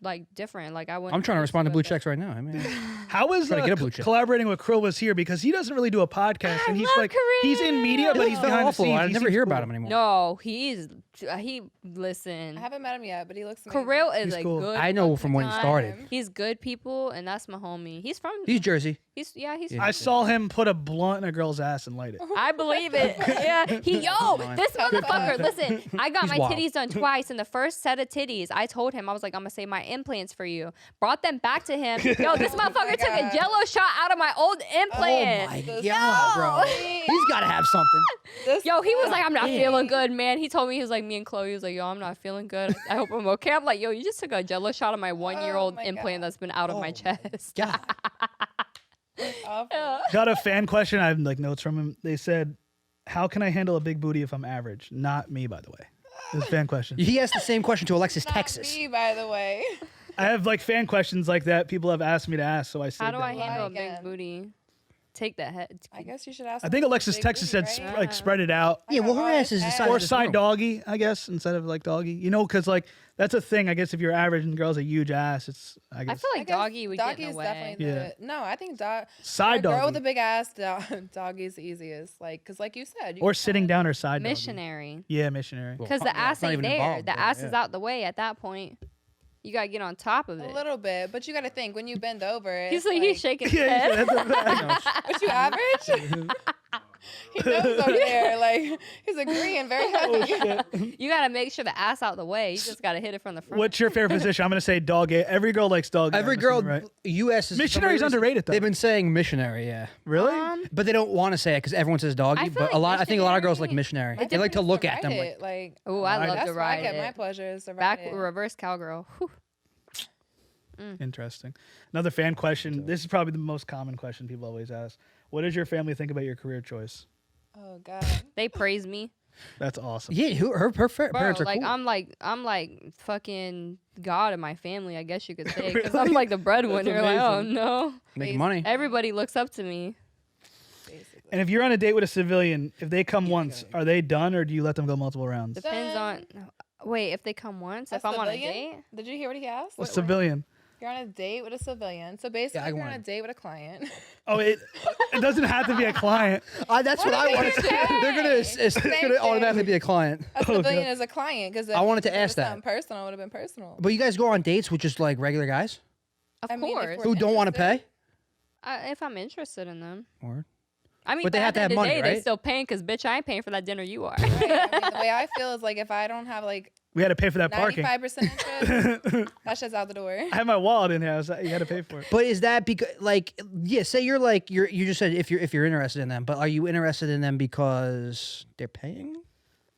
like different. Like I wouldn't. I'm trying to be respond to used blue it. checks right now. I mean, How is Trying to get a blue check. collaborating with Krill was here because he doesn't really do a podcast I and he's love like he's in media but he's He's behind awful. the scenes. I He never seems hear cool. about him anymore. No, he's He listen. I haven't met him yet, but he looks amazing. Kirill is He's a cool. good. I know fucking from when he guy. started. He's good people, and that's my homie. He's from. He's Jersey. He's Yeah. I saw him put a blunt in a girl's ass and light it. I believe it. Yeah. This motherfucker. Listen, I got He's my wild. titties done twice. In the first set of titties, I told him I was like, I'm gonna save my implants for you. Brought them back to him. Yo, this motherfucker took a God. Jello shot out of my old implant. Oh my This- god, bro. He's got to have something. Yo, he was like, I'm not feeling good, man. He told me, he was like, me and Chloe, he was like, yo, I'm not feeling good. I hope I'm okay. I'm like, yo, you just took a Jello shot of my 1-year-old my implant God. that's been out of my chest. God. Awful. Got a fan question. I have like notes from him. They said, "How can I handle a big booty if I'm average?" Not me, by the way. It's a fan question. He asked the same question to Alexis, Not Texas. me, by the way. I have like fan questions like that people have asked me to ask, so I saved How do I them. handle a Again. big booty? Take that head. I guess you should ask. I think him Alexis big Texas booty, said right? like spread it out. Yeah, well, her Oh, ass is the okay. size Or of this side room. doggy, I guess, instead of like doggy. You know, because like that's a thing. I guess if you're average and the girl's a huge ass, it's I I guess feel I like guess doggy would get in doggy's the way. definitely Yeah. no, I think side a girl with doggy. a big ass, doggy's the easiest. Like, cause like you said, you Or can sitting kinda- down or side doggy. Missionary. Yeah, missionary. Well, Because the yeah, ass it's not ain't even there. involved, The but ass yeah. is out the way at that point. You gotta get on top of a it. little bit, but you got to think when you bend over. He's it's like, he's shaking his Yeah, head. that's a fact. What you average? He knows over there. Like he's agreeing very Oh heavy. shit. You gotta make sure the ass out the way. You just gotta hit it from the front. What's your favorite position? I'm gonna say doggy. Every girl likes doggy. Every I'm girl, assuming, right? U.S. is Missionary's underrated, though. They've been saying missionary, yeah, Really? but they don't want to say it because everyone says doggy. I feel But like I think a lot of girls like missionary- missionary. They like to look at them. Like, Like, Oh, I Right. love that's to where I ride get my it. pleasure is to ride Back it. reverse cowgirl. Whew. Interesting. Another fan question. This is probably the most common question people always ask. What does your family think about your career choice? Oh God. They praise me. That's awesome. yeah, her Bro, parents are like cool. I'm like fucking God in my family, I guess you could say, because I'm like the breadwinner. Like, oh amazing. no, Making money. everybody looks up to me. Basically. And if you're on a date with a civilian, if they come once, are they done or do you let them go multiple rounds? Depends on. Wait, if they come once, if I'm on a civilian? date, Did you hear what he asked? A civilian. You're on a date with a civilian. So basically, I you're on want a date with a client. Oh, it doesn't have to be a client. That's what I want to say. They're gonna it's Same gonna automatically thing. be a client. A civilian is a client because I wanted to ask that. Something personal would have been personal. But you guys go on dates with just like regular guys of I mean, if course. we're- who don't want to pay. If I'm interested in them. Or I mean, But they at have the to end have of the money, day, They right? still paying because bitch, I ain't paying for that dinner you are. Right? I mean, the way I feel is like if I don't have like We had to pay for that parking. 95% interest, that shit's out the door. I had my wallet in there. You had to pay for it. But is that because like yeah? Say you're like you just said if you're interested in them, but are you interested in them because they're paying?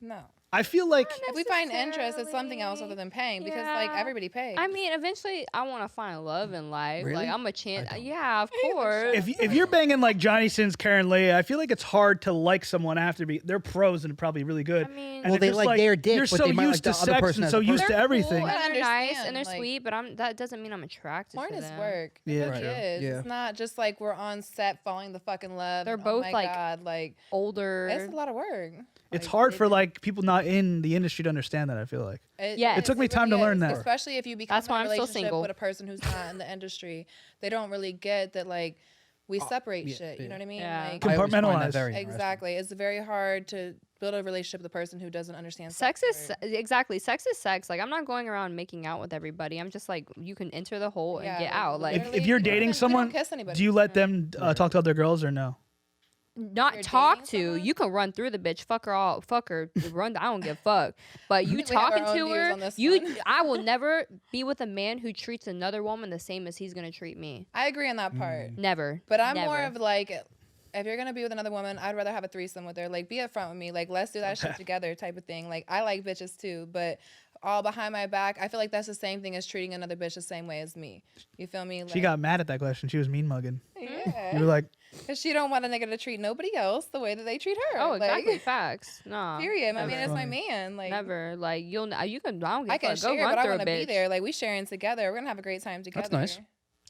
No. I feel like If we find interest, it's something else other than paying because like Yeah. everybody pays. I mean, eventually, I want to find love in life. Really? Like I'm a chance. Yeah, of course. if you're banging like Johnny Sins, Karen Leah, I feel like it's hard to like someone after they're pros and probably really good. I mean- And Well, it's they just like their dick, You're but so they might like used the to other sex person and as so a used to They're everything. cool and I they're nice understand, and they're like- sweet, but that doesn't mean I'm attracted Porn to is them. work. It Yeah. really Right. is. Yeah. It's not just like we're on set falling the fucking love. They're and, both, oh my like, God, like Older. it's a lot of work. It's Like, hard they for do- like people not in the industry to understand that. I feel like Yeah. It took me time to really learn is, that. especially if you become That's in why a I'm still relationship single. with a person who's not in the industry. They don't really get that like we separate yeah, shit. You yeah. know what I mean? Yeah. Like, I always find that Compartmentalize. very interesting. exactly. It's very hard to build a relationship with a person who doesn't understand Sex is work. exactly sex is sex. Like I'm not going around making out with everybody. I'm just like you can enter the hole and Yeah, get out. Like literally, if you're we dating don't someone, kiss anybody. do you let them talk to other girls or no? not You're talk dating to. someone? You can run through the bitch. Fuck her all. Fuck her. Run. I don't give a fuck. But you We have our talking own to views her. on this You. one. I will never be with a man who treats another woman the same as he's gonna treat me. I agree on that part. Never. But I'm more Never. of like, if you're gonna be with another woman, I'd rather have a threesome with her. Like, be upfront with me. Like, let's do that shit together, type of thing. Like, I like bitches too, but all behind my back, I feel like that's the same thing as treating another bitch the same way as me. You feel me? Like, She got mad at that question. She was mean mugging. yeah, You were like, because she don't want a nigga to treat nobody else the way that they treat her. Oh, Like, exactly. Facts. Nah. period. I mean, That's it's my funny. man. Like, Never. Like you can. I don't give I a can fuck. Go share, run but I through a want to be bitch. there. Like, we sharing together. We're gonna have a great time together. nice.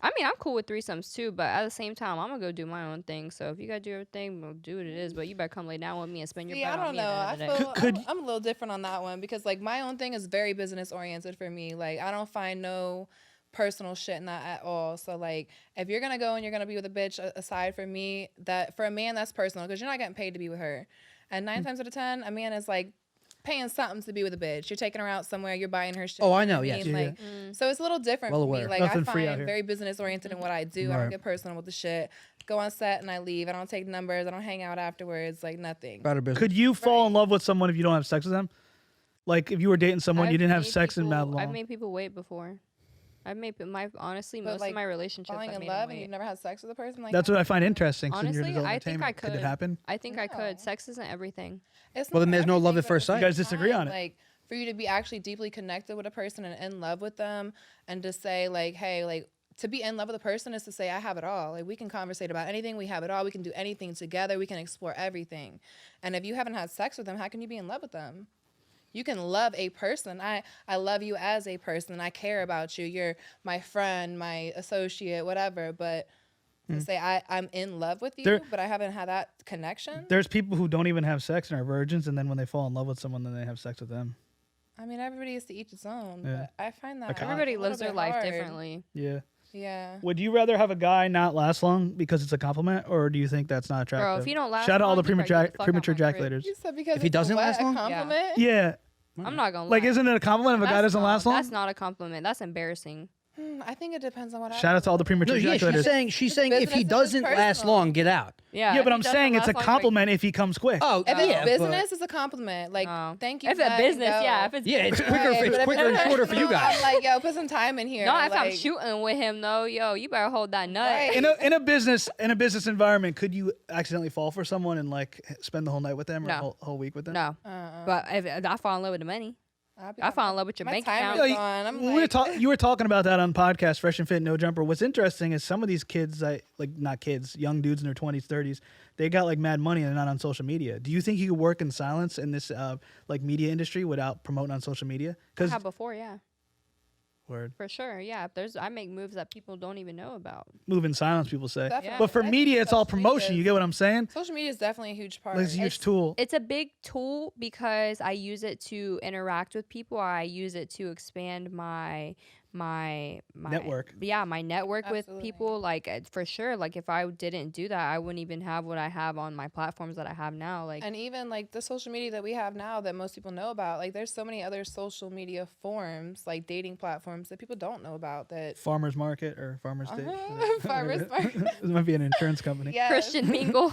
I mean, I'm cool with threesomes too, but at the same time, I'm gonna go do my own thing. So if you gotta do your thing, we'll do what it is. But you better come lay down with me and spend your See, bread I on don't me. know. At I the end of the day. feel Could- I'm a little different on that one because like my own thing is very business oriented for me. Like I don't find no personal shit in that at all. So like if you're gonna go and you're gonna be with a bitch aside from me, that for a man that's personal because you're not getting paid to be with her. And 9 times out of 10, a man is like paying something to be with a bitch. You're taking her out somewhere. You're buying her shit. Oh, I you know, what yes. mean? Yeah. Like, so it's a little different Well for me. aware. Like Nothing I free out find here. very business oriented in what I do. I Right. don't get personal with the shit. Go on set and I leave. I don't take numbers. I don't hang out afterwards. Like nothing. About her business. Could you fall in love with someone if you don't have sex with them? Like if you were dating someone you I've didn't have made sex in people- mad long. I've made people wait before. I've made honestly But, most like, of my relationships. Falling I've in made 'em love and wait. you've never had sex with a person. Like That's what I find interesting. since you're in Honestly, adult I think I entertainment. could. Could it happen? I think I No. could. Sex isn't everything. It's Well, then not there's no love everything, at but first at the sight. You guys same disagree on time, it. Like for you to be actually deeply connected with a person and in love with them, and to say like, hey, like to be in love with a person is to say I have it all. Like we can conversate about anything. We have it all. We can do anything together. We can explore everything. And if you haven't had sex with them, how can you be in love with them? You can love a person. I love you as a person. I care about you. You're my friend, my associate, whatever. But to say I'm in love with you, There- but I haven't had that connection. There's people who don't even have sex and are virgins, and then when they fall in love with someone, then they have sex with them. I mean, everybody is to each its own. Yeah. But I find that Okay. Everybody a little lives their bit life hard. differently. Yeah. Yeah. Would you rather have a guy not last long because it's a compliment, or do you think that's not attractive? Bro, if you don't last shout out all long, the you better get the fuck out premature my crib. ejaculators. You said because If he it's a doesn't what, last a long? compliment? Yeah, I'm not gonna like lie. isn't it a compliment if a guy doesn't last long? That's not a compliment. That's embarrassing. I think it depends on what. Shout out to all the premature No, yeah, ejaculators. she's saying if he business is doesn't last personal. long, get out. Yeah. Yeah, if but he I'm doesn't saying it's a last long, compliment if he comes quick. Oh, If it's yeah, business, it's a compliment. Like, Oh. thank you. If it's let me business, go. yeah. If it's yeah, it's quicker. Right, It's but if quicker and shorter for you personal, guys. I'm like, yo, put some time in here. no, if I'm like, shooting with him though, yo, you better hold that nut. Right. In a business environment, could you accidentally fall for someone and like spend the whole night with them or No. a whole week with them? No, but if I fall in love with the money, I fall in love with your my bank timer's account. gone. I'm We were like, you were talking about that on podcast Fresh and Fit No Jumper. What's interesting is some of these kids, not kids, young dudes in their 20s, 30s, they got like mad money and they're not on social media. Do you think you could work in silence in this like media industry without promoting on social media? I Because have before, yeah, word, for sure. Yeah, I make moves that people don't even know about. move in silence, people say. definitely. But for I think media, it's all social media promotion. is- You get what I'm saying? Social media is definitely a huge part. Like, it's a huge tool. It's a big tool because I use it to interact with people. I use it to expand my Network. Yeah, my network with Absolutely. people. Like for sure. Like if I didn't do that, I wouldn't even have what I have on my platforms that I have now. Like And even like the social media that we have now that most people know about, like there's so many other social media forms, like dating platforms that people don't know about. That Farmers Market or Farmers Day. Farmers Market. This might be an insurance company. Yes. Christian mingle.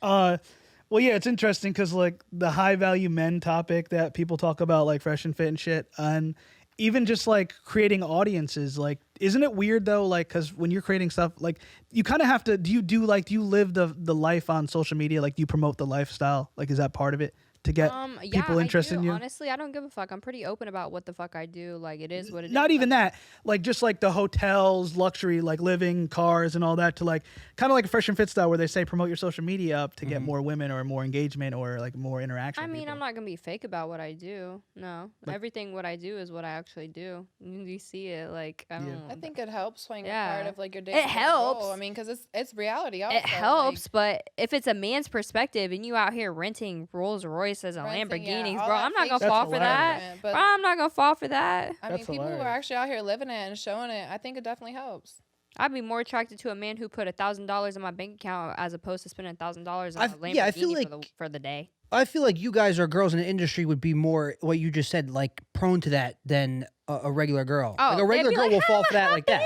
Well, yeah, it's interesting because like the high value men topic that people talk about, like Fresh and Fit and shit, and even just like creating audiences, like, isn't it weird though? Like, because when you're creating stuff, like, you kind of have to. Do you live the life on social media? Like, do you promote the lifestyle? Like, is that part of it to get Yeah, people interested I do. in you? Honestly, I don't give a fuck. I'm pretty open about what the fuck I do. Like it is what it is. Not even that, like just like the hotels, luxury, like living, cars, and all that. To like kind of like a Fresh and Fit style, where they say promote your social media up to get more women or more engagement or like more interaction. I with mean, people. I'm not gonna be fake about what I do. No, everything what I do is what I actually do. You see it, like I don't. I think it helps playing Yeah. a part of like your day. It helps. I mean, because it's reality. Also. It helps, but if it's a man's perspective and you out here renting Rolls Royces and Renting, yeah, Lamborghinis, all bro, that I'm not fake gonna shit. fall That's for that. hilarious. But- Bro, I'm not gonna fall for that. I mean, That's people who are hilarious. actually out here living it and showing it, I think it definitely helps. I'd be more attracted to a man who put $1,000 in my bank account as opposed to spending $1,000 on a Lamborghini yeah, I feel for the day. I feel like you guys or girls in the industry would be more what you just said, like prone to that than a regular girl. Oh, Like a they'd regular be girl like, will fall "How for that like that,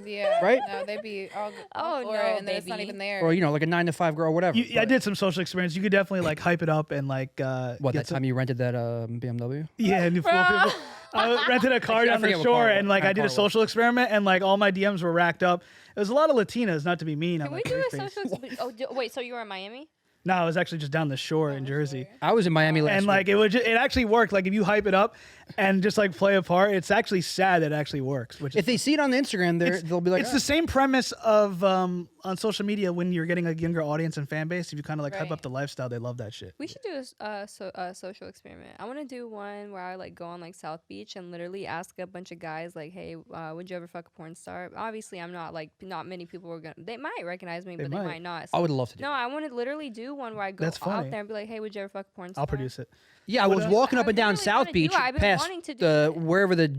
Yeah. Right? No, they'd be all Oh, for no, it, and then it's not baby. even there. or like a 9 to 5 girl, whatever. I but- did some social experience. You could definitely like hype it up and like What get that some- time you rented that BMW? Yeah, and four people. I rented a car I down the forget what shore car- and like what I did car a it was. social experiment and like all my DMs were racked up. It was a lot of Latinas, not to be mean. Can on we like do a MySpace. social? Wait, so you were in Miami? No, I was actually just down the shore in Jersey. I was in Miami last And week. like it actually worked. Like if you hype it up and just like play a part, it's actually sad that it actually works. Which if is they see it on the Instagram, they'll be like, it's the same premise of on social media when you're getting a younger audience and fan base. If you kind of like hype Right. up the lifestyle, they love that shit. We should do a social experiment. I want to do one where I like go on like South Beach and literally ask a bunch of guys like, "Hey, would you ever fuck a porn star?" Obviously, I'm not like not many people are gonna. They might recognize me, They but might. they might not. I So- would love to do. No, I want to literally do one where I go That's funny. out there and be like, "Hey, would you ever fuck a porn star?" I'll produce it. Yeah, I was walking up I and down really South wanna do Beach it. I've been past wanting to do the it. wherever the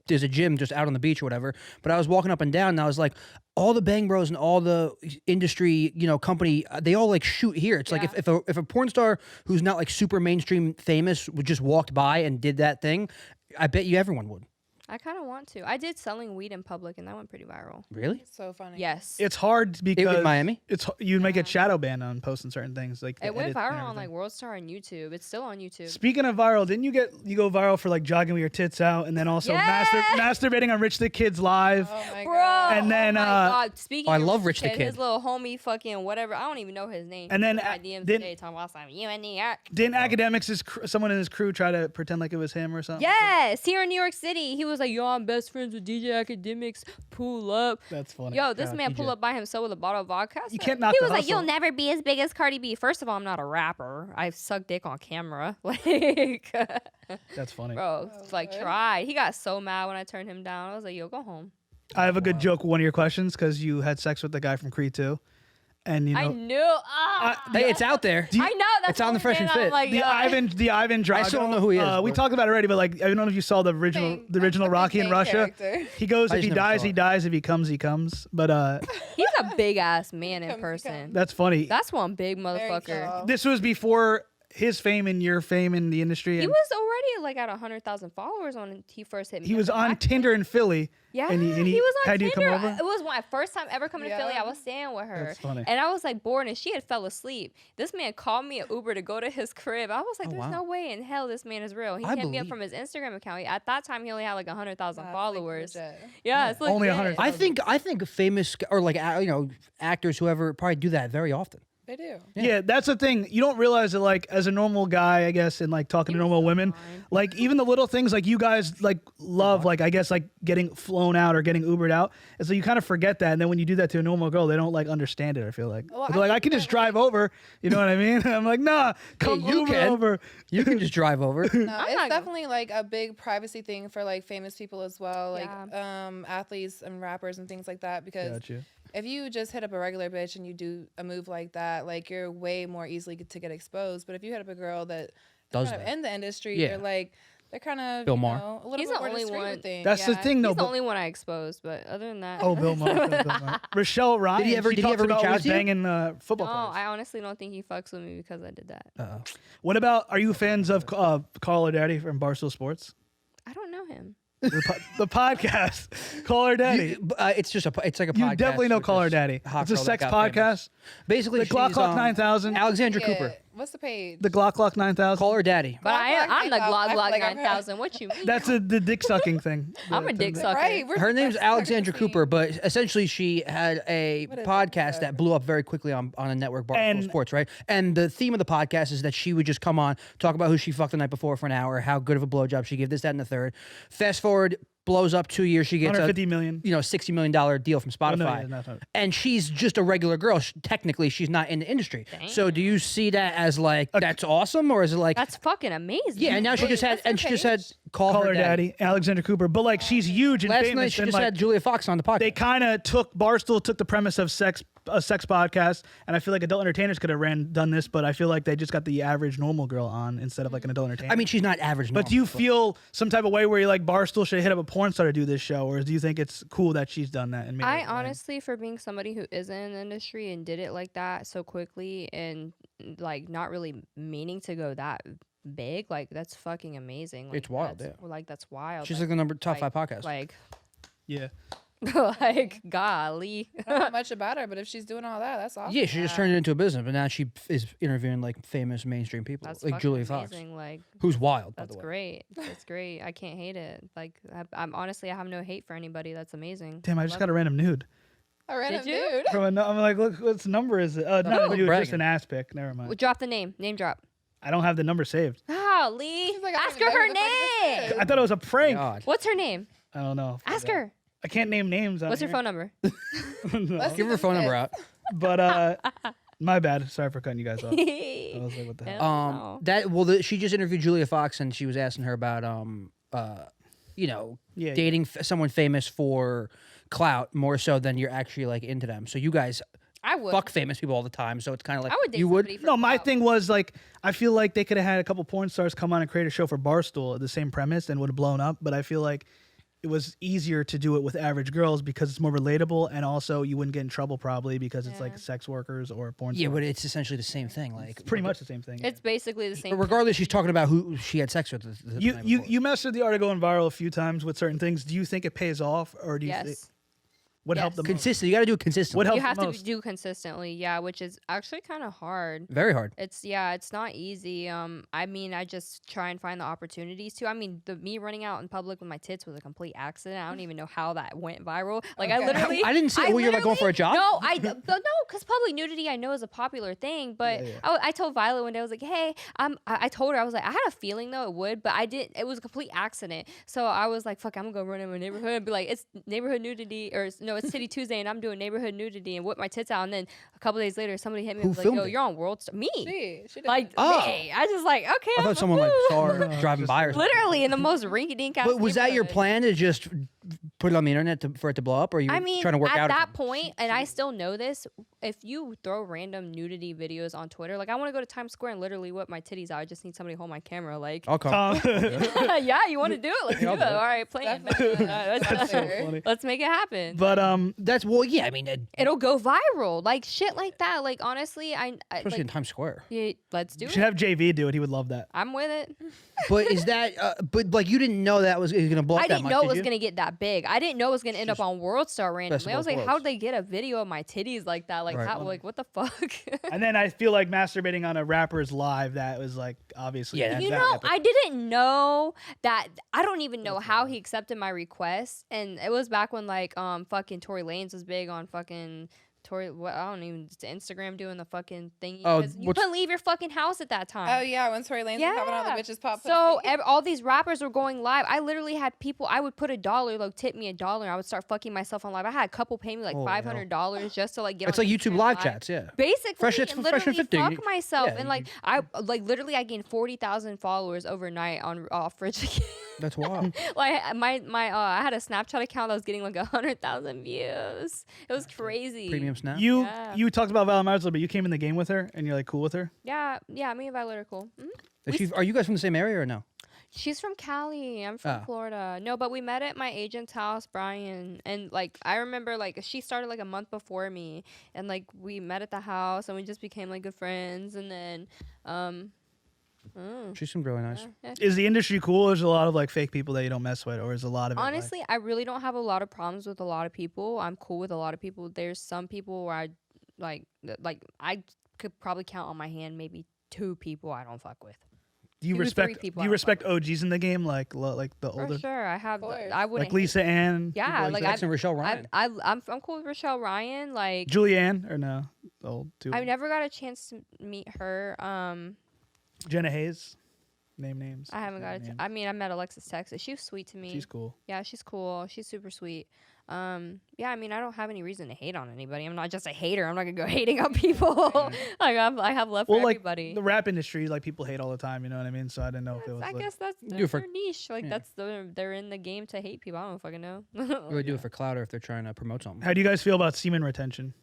there's a gym just out on the beach or whatever. But I was walking up and down, and I was like, all the Bang Bros and all the industry, company, they all like shoot here. It's like if a porn star who's not like super mainstream famous would just walked by and did that thing, I bet you everyone would. I kind of want to. I did selling weed in public, and that went pretty viral. Really? It's so funny. Yes. It's hard because in Miami? You might get shadow banned on posting certain things like It went edits and viral on everything. like World Star on YouTube. It's still on YouTube. Speaking of viral, didn't you go viral for like jogging with your tits out and then also masturbating on Rich the Kids live? Oh my Bro, god. And then, oh my God. Speaking I of love Rich the Kid, Kid. his little homie fucking whatever. I don't even know his name. And then, My DMs didn't- today talking about something. You in New York? Didn't Academics, someone in his crew, try to pretend like it was him or something? Yes, here in New York City. He was like, yo, I'm best friends with DJ Academics. Pull up. That's funny. Yo, this God, man DJ. pull up by himself with a bottle of vodka. You can't knock He the was like, hustle. you'll never be as big as Cardi B. First of all, I'm not a rapper. I suck dick on camera. Like, That's funny. bro, like, Lord. tried. He got so mad when I turned him down. I was like, yo, go home. I have a good joke with one of your questions because you had sex with the guy from Creed 2. And you know, I knew. Hey, it's out there. I know. That's It's on the only Fresh thing and I'm Fit. Like, the yo. Ivan Drago. I still don't know who he is, We but- talked about it already, but like I don't know if you saw the original Rocky in main Russia. character. He goes, I if just he never dies, saw he it. dies. If he comes, he comes. But He's a big ass man in Comes, he person. that's funny. That's one big Very motherfucker. tall. This was before his fame and your fame in the industry. He And was already like at 100,000 followers when he first hit me. he was up on back Tinder in Philly. Yeah, and he was on had you Tinder. come over? It was my first time ever coming to Philly. Yeah. I was staying with her. That's funny. And I was like bored and she had fell asleep. This man called me an Uber to go to his crib. I was like, Oh, there's wow. no way in hell this man is real. He I hit me up believe. from his Instagram account. At that time, he only had like 100,000 That's, like, followers. legit. Yeah, it's Only legit. 100,000. I think famous or like actors, whoever, probably do that very often. They do. Yeah, that's the thing. You don't realize that, like, as a normal guy, I guess, and like talking to normal women, like even the little things, like you guys like love, like I guess, like getting flown out or getting Ubered out, and so you kind of forget that. And then when you do that to a normal girl, they don't like understand it. I feel like Well, they're like, I can just drive over. You know what I mean? I'm like, nah, come you Uber can. over. You can just drive over. No, it's not- definitely like a big privacy thing for like famous people as well, like Yeah. athletes and rappers and things like that. Because Gotcha. if you just hit up a regular bitch and you do a move like that, like you're way more easily to get exposed. But if you hit up a girl that Does kind of that. in the industry, Yeah. they're kind of Bill you Maher. know, a little He's bit the more only discreet one. with things. That's the thing, though. He's the But, only one I exposed, but other than that. oh, Bill Maher. Rochelle Ryan. Did he ever she reach talks about out was to you? banging football No, players. I honestly don't think he fucks with me because I did that. What about? Are you fans of Call Her Daddy from Barstool Sports? I don't know him. The podcast, Call Her Daddy. It's just it's like a podcast. You definitely know with Call Her this Daddy. hot It's a girl that sex got podcast. famous. Basically, The Glock she's, Clock 9000. Alexandra Yeah. Cooper. What's the page? The Glock 9000. Call her daddy. But I'm the I Glock feel Glock like I've heard- 9000. What you mean? That's the dick sucking thing. I'm a dick sucker. Right. Her name's that's Alexandra fucking Cooper, but essentially she had a What is it? podcast that blew up very quickly on a network, Barstool And- Sports, right? And the theme of the podcast is that she would just come on, talk about who she fucked the night before for an hour, how good of a blowjob she gave, this, that, and the third. Fast forward, blows up 2 years, she gets a $150 million. $60 million deal from Oh, Spotify. no, yeah, not- And she's just a regular girl. Technically, she's not in the industry. So do you see that as like that's awesome, or is it like That's fucking amazing. yeah? And now she Wait, just had what's her and she just had page? call her daddy. Alexandra Cooper. But like she's huge and Last famous. night she and, just like, had Julia Fox on the podcast. they kind of Barstool took the premise of a sex podcast, and I feel like adult entertainers could have done this, but I feel like they just got the average normal girl on instead of like an adult entertainer. I mean, she's not average. but do you feel some type of way where you're like Barstool should hit up a porn star to do this show, or do you think it's cool that she's done that? And made I it, like- honestly, for being somebody who isn't in the industry and did it like that so quickly and like not really meaning to go that big, like that's fucking amazing. Like, It's wild, that's- Like that's wild. she's like the top 5 podcast. Like, yeah. like golly. I don't know much about her, but if she's doing all that, that's awesome. yeah, she just turned it into a business, but now she is interviewing like famous mainstream people, That's like fucking Julia Fox, amazing. Like who's wild. By that's the way, great. That's great. I can't hate it. Like I'm honestly, I have no hate for anybody. That's amazing. Damn, I just got a random nude. A random Did you? dude. I'm like, look, what's number is it? Not a look nude, just bragging. an ass pic. Never mind. Well, drop the name. Name drop. I don't have the number saved. Golly. She's like, I don't Ask even her know her who the fuck this name. I thought it was a prank. God. What's her name? I don't know. Ask her. I can't name names. What's her phone number? Let's Give her see phone number out. But my bad. Sorry for cutting you guys off. I yeah. was like, what the hell? She just interviewed Julia Fox, and she was asking her about Yeah. dating someone famous for clout more so than you're actually like into them. So you guys I would. fuck famous people all the time, so it's kind of like I would date you would. somebody for No, my clout. thing was like I feel like they could have had a couple porn stars come on and create a show for Barstool, the same premise, and would have blown up. But I feel like it was easier to do it with average girls because it's more relatable, and also you wouldn't get in trouble probably because it's like sex workers or porn. Yeah, stars. but it's essentially the same thing. Like Pretty much the same thing. It's basically the same. But regardless, she's talking about who she had sex with. The night before. You mastered the art of going viral a few times with certain things. Do you think it pays off, or do you think Yes. what Yes. helped the most? Consistent. You got to do it consistently. What helped You have the to most? do consistently, yeah, which is actually kind of hard. Very hard. It's not easy. I mean, I just try and find the opportunities to. I mean, me running out in public with my tits was a complete accident. I don't even know how that went viral. Like I Okay. literally, I didn't see it when you're like going for a job. No, no, because public nudity I know is a popular thing. But I told Violet one day, I was like, hey, I told her, I was like, I had a feeling though it would, but I didn't. It was a complete accident. So I was like, fuck, I'm gonna go run in my neighborhood and be like, it's neighborhood nudity, or no, it's City Tuesday, and I'm doing neighborhood nudity and whip my tits out. And then a couple days later, somebody hit me and was like, filmed yo, it? you're on World Star. Me. She did Like, Oh. me. I just like, okay. I thought someone like saw her driving by or something. Literally in the most rinky-dink ass But was that your neighborhood. plan to just put it on the internet for it to blow up, or you I mean, trying to work at out? that point, and I still know this, if you throw random nudity videos on Twitter, like I want to go to Times Square and literally whip my titties out. I just need somebody to hold my camera. Like, I'll come. yeah, you want to do it? Let's do I'll it. do it. All right, plan. That's so funny. Let's make it happen. But That's yeah. I mean, It'll go viral, like shit like that. Like honestly, especially like, in Times Square. yeah, let's do you it. should have JV do it. He would love that. I'm with it. But is that? But like, you didn't know that was going to blow up I that didn't much, know it did was you? gonna get that big. I didn't know it was gonna end up on World Star randomly. Best of I was both like, worlds. how'd they get a video of my titties like that? Like, Right. how? Like, what the fuck? And then I feel like masturbating on a rapper's live, that was like obviously. Yeah, You that know, epic. I didn't know that. I don't even know how he accepted my request, and it was back when like fucking Tory Lanez was big on fucking Tory. What I don't even Instagram doing the fucking thing. Oh, You what's- couldn't leave your fucking house at that time. Oh yeah, when Tory Lanez was having all the bitches pop. So pussy. all these rappers were going live. I literally had people. I would put $1, like tip me $1. I would start fucking myself on live. I had a couple pay me like Oh, $500 just to like get. It's on like YouTube Instagram live chats, yeah. Basically, Fresh- and it's fresh literally and 50. fuck myself, Yeah, and like I like literally I gained 40,000 followers overnight on off Rich. That's wild. Like my I had a Snapchat account that was getting like 100,000 views. It was crazy. Premium snap. You talked about Val Myers a little bit. You came in the game with her, and you're like cool with her. Yeah. Me and Violet are cool. Are you guys from the same area or no? She's from Cali. I'm from Florida. No, but we met at my agent's house, Brian. And like I remember like she started like a month before me, and like we met at the house and we just became like good friends. And then She seemed really nice. yeah. Is the industry cool? Or is there a lot of like fake people that you don't mess with, or is a lot of it, like- Honestly, I really don't have a lot of problems with a lot of people. I'm cool with a lot of people. There's some people where I like I could probably count on my hand maybe 2 people I don't fuck with. do you 2 to 3 respect? people Do I you don't respect fuck with. OGs in the game, like the For older, sure, I have. course. I wouldn't. like Lisa Ann? Yeah, people like that? Jackson Rochelle Ryan. I'm cool with Rochelle Ryan. Like Julianne or no? The old two. I've never got a chance to meet her. Jenna Hayes. Name names. I haven't got it. Names. I mean, I met Alexis Texas. She was sweet to me. She's cool. Yeah, she's cool. She's super sweet. Yeah, I mean, I don't have any reason to hate on anybody. I'm not just a hater. I'm not gonna go hating on people. Like I have love Well, for like everybody. the rap industry, like people hate all the time. You know what I mean? So I didn't know if it was. I like, guess that's Do it for- their niche. Like yeah. that's they're in the game to hate people. I don't fucking know. You would do it for clout or if they're trying to promote something. How do you guys feel about semen retention?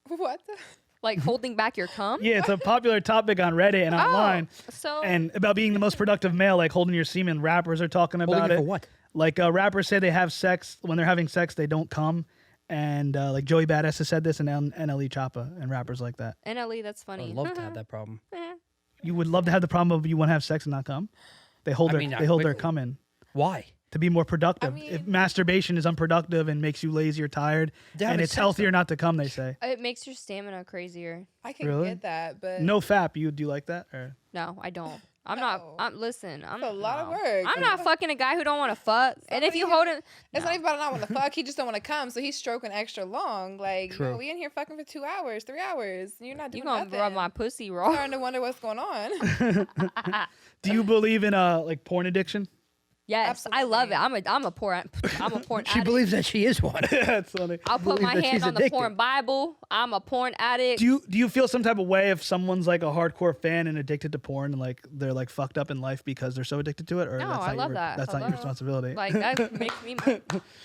What? The? Like holding back your cum. Yeah, it's a popular topic on Reddit and online, So and about being the most productive male, like holding your semen. Rappers are talking Holding about it it. for what? Like rappers say they have sex when they're having sex, they don't come, and like Joey Badass has said this, and NLE Choppa and rappers like that. NLE, that's funny. I'd love to have that problem. You would love to have the problem of you want to have sex and not come. They hold I their mean, not they hold their quickly. cum in Why? to be more productive. I If mean- masturbation is unproductive and makes you lazy or tired, They're and having it's sex, healthier not to come, they say. It makes your stamina crazier. I can Really? get that, but No fap. You do you like that? Or No, I don't. I'm No. not. Listen, I'm a lot of no. work. I'm not fucking a guy who don't want to fuck. And if Somebody you has- hold it, It's not even about not want to fuck. He just don't want to come, so he's stroking extra long. Like, True. we in here fucking for 2 hours, 3 hours. And you're not you doing gonna nothing. rub my pussy I'm raw. starting to wonder what's going on. do you believe in like porn addiction? Yes, I love it. Absolutely. I'm a porn She addict. believes that she is one. That's funny. I'll put believes my that hand she's on the addicted. porn Bible. I'm a porn addict. Do you feel some type of way if someone's like a hardcore fan and addicted to porn and like they're like fucked up in life because they're so addicted to it? Or No, that's I not love your, that. That's not your Hello. responsibility. Like that makes me.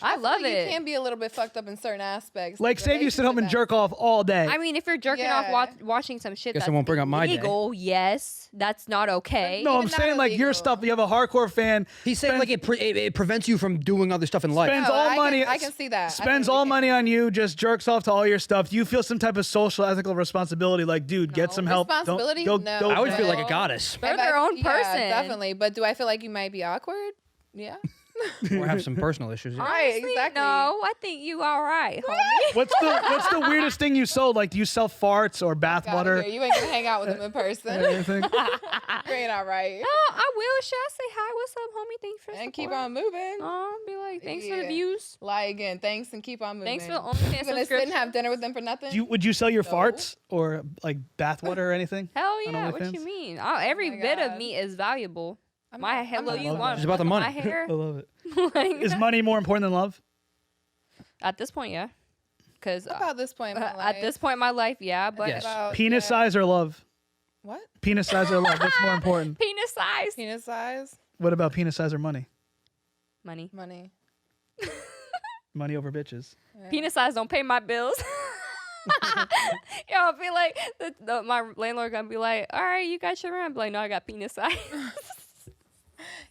I love You it. can be a little bit fucked up in certain aspects. like, say if you sit home and jerk off all day. I mean, if you're jerking off Yeah. watching some shit Guess I that's won't bring up my day. illegal, yes, that's not okay. no, I'm even not saying like your illegal. stuff. You have a hardcore fan. He's saying like it prevents you from doing other stuff in life. Spends No, all I money. can see that. I Spends think we all can. money on you. Just jerks off to all your stuff. Do you feel some type of social ethical responsibility? Like, dude, get No. some help. Responsibility? No. I would feel like a No. goddess. They're If I- their own yeah, person. definitely. But do I feel like you might be awkward? Yeah. Or have some personal issues. Yeah. Right, Honestly, exactly. No, I think you all right, homie. What's the weirdest thing you sold? Like, do you sell farts or bath Get outta water? here. You ain't gonna hang out with him in person. Anything? You ain't all right. No, I will. Should I say hi? What's up, homie? Thanks for the And keep support. on moving. Be like, thanks for the Yeah. views. Lie again. Thanks and keep on moving. Thanks for the You OnlyFans gonna sit and subscription. have dinner with them for nothing? Would you sell your No. farts or like bath water or anything? Hell on yeah! What OnlyFans? you mean? Every my bit of God. me is valuable. I'm My not- hair, I'm look, not you love want that. It's about the money. my hair? I love it. Like, Is money more important than love? at this point, yeah. Because About this point in my life. at this point in my life, yeah. But Yes. About, Penis yeah. size or love? What? Penis size or love? What's more important? penis size, Penis size? What about penis size or money? money. Money. Money over bitches. Yeah. Penis size don't pay my bills. Yo, I'll be like, my landlord gonna be like, all right, you got your rent. I'm like, no, I got penis size.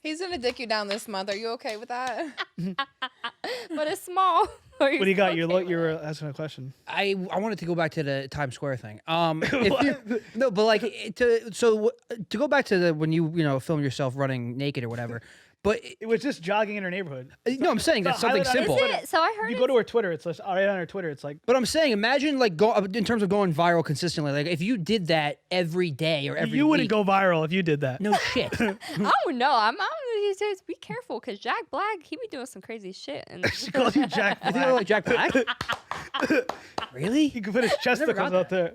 He's gonna dick you down this month. Are you okay with that? But it's small. What do you got? You're asking a question. I wanted to go back to the Times Square thing. No, but like to go back to when you film yourself running naked or whatever. But It was just jogging in her neighborhood. no, I'm saying that's something highlight on simple. Is it? So I heard You it's go to her Twitter. It's like, right on her Twitter. It's like But I'm saying, imagine like in terms of going viral consistently. Like if you did that every day or every you wouldn't week, go viral if you did that. No shit. Oh no, I'm he says be careful because Jack Black he be doing some crazy shit and She calls you Jack I think Black. I like Jack Black. Really? He could put his chesticles got out there.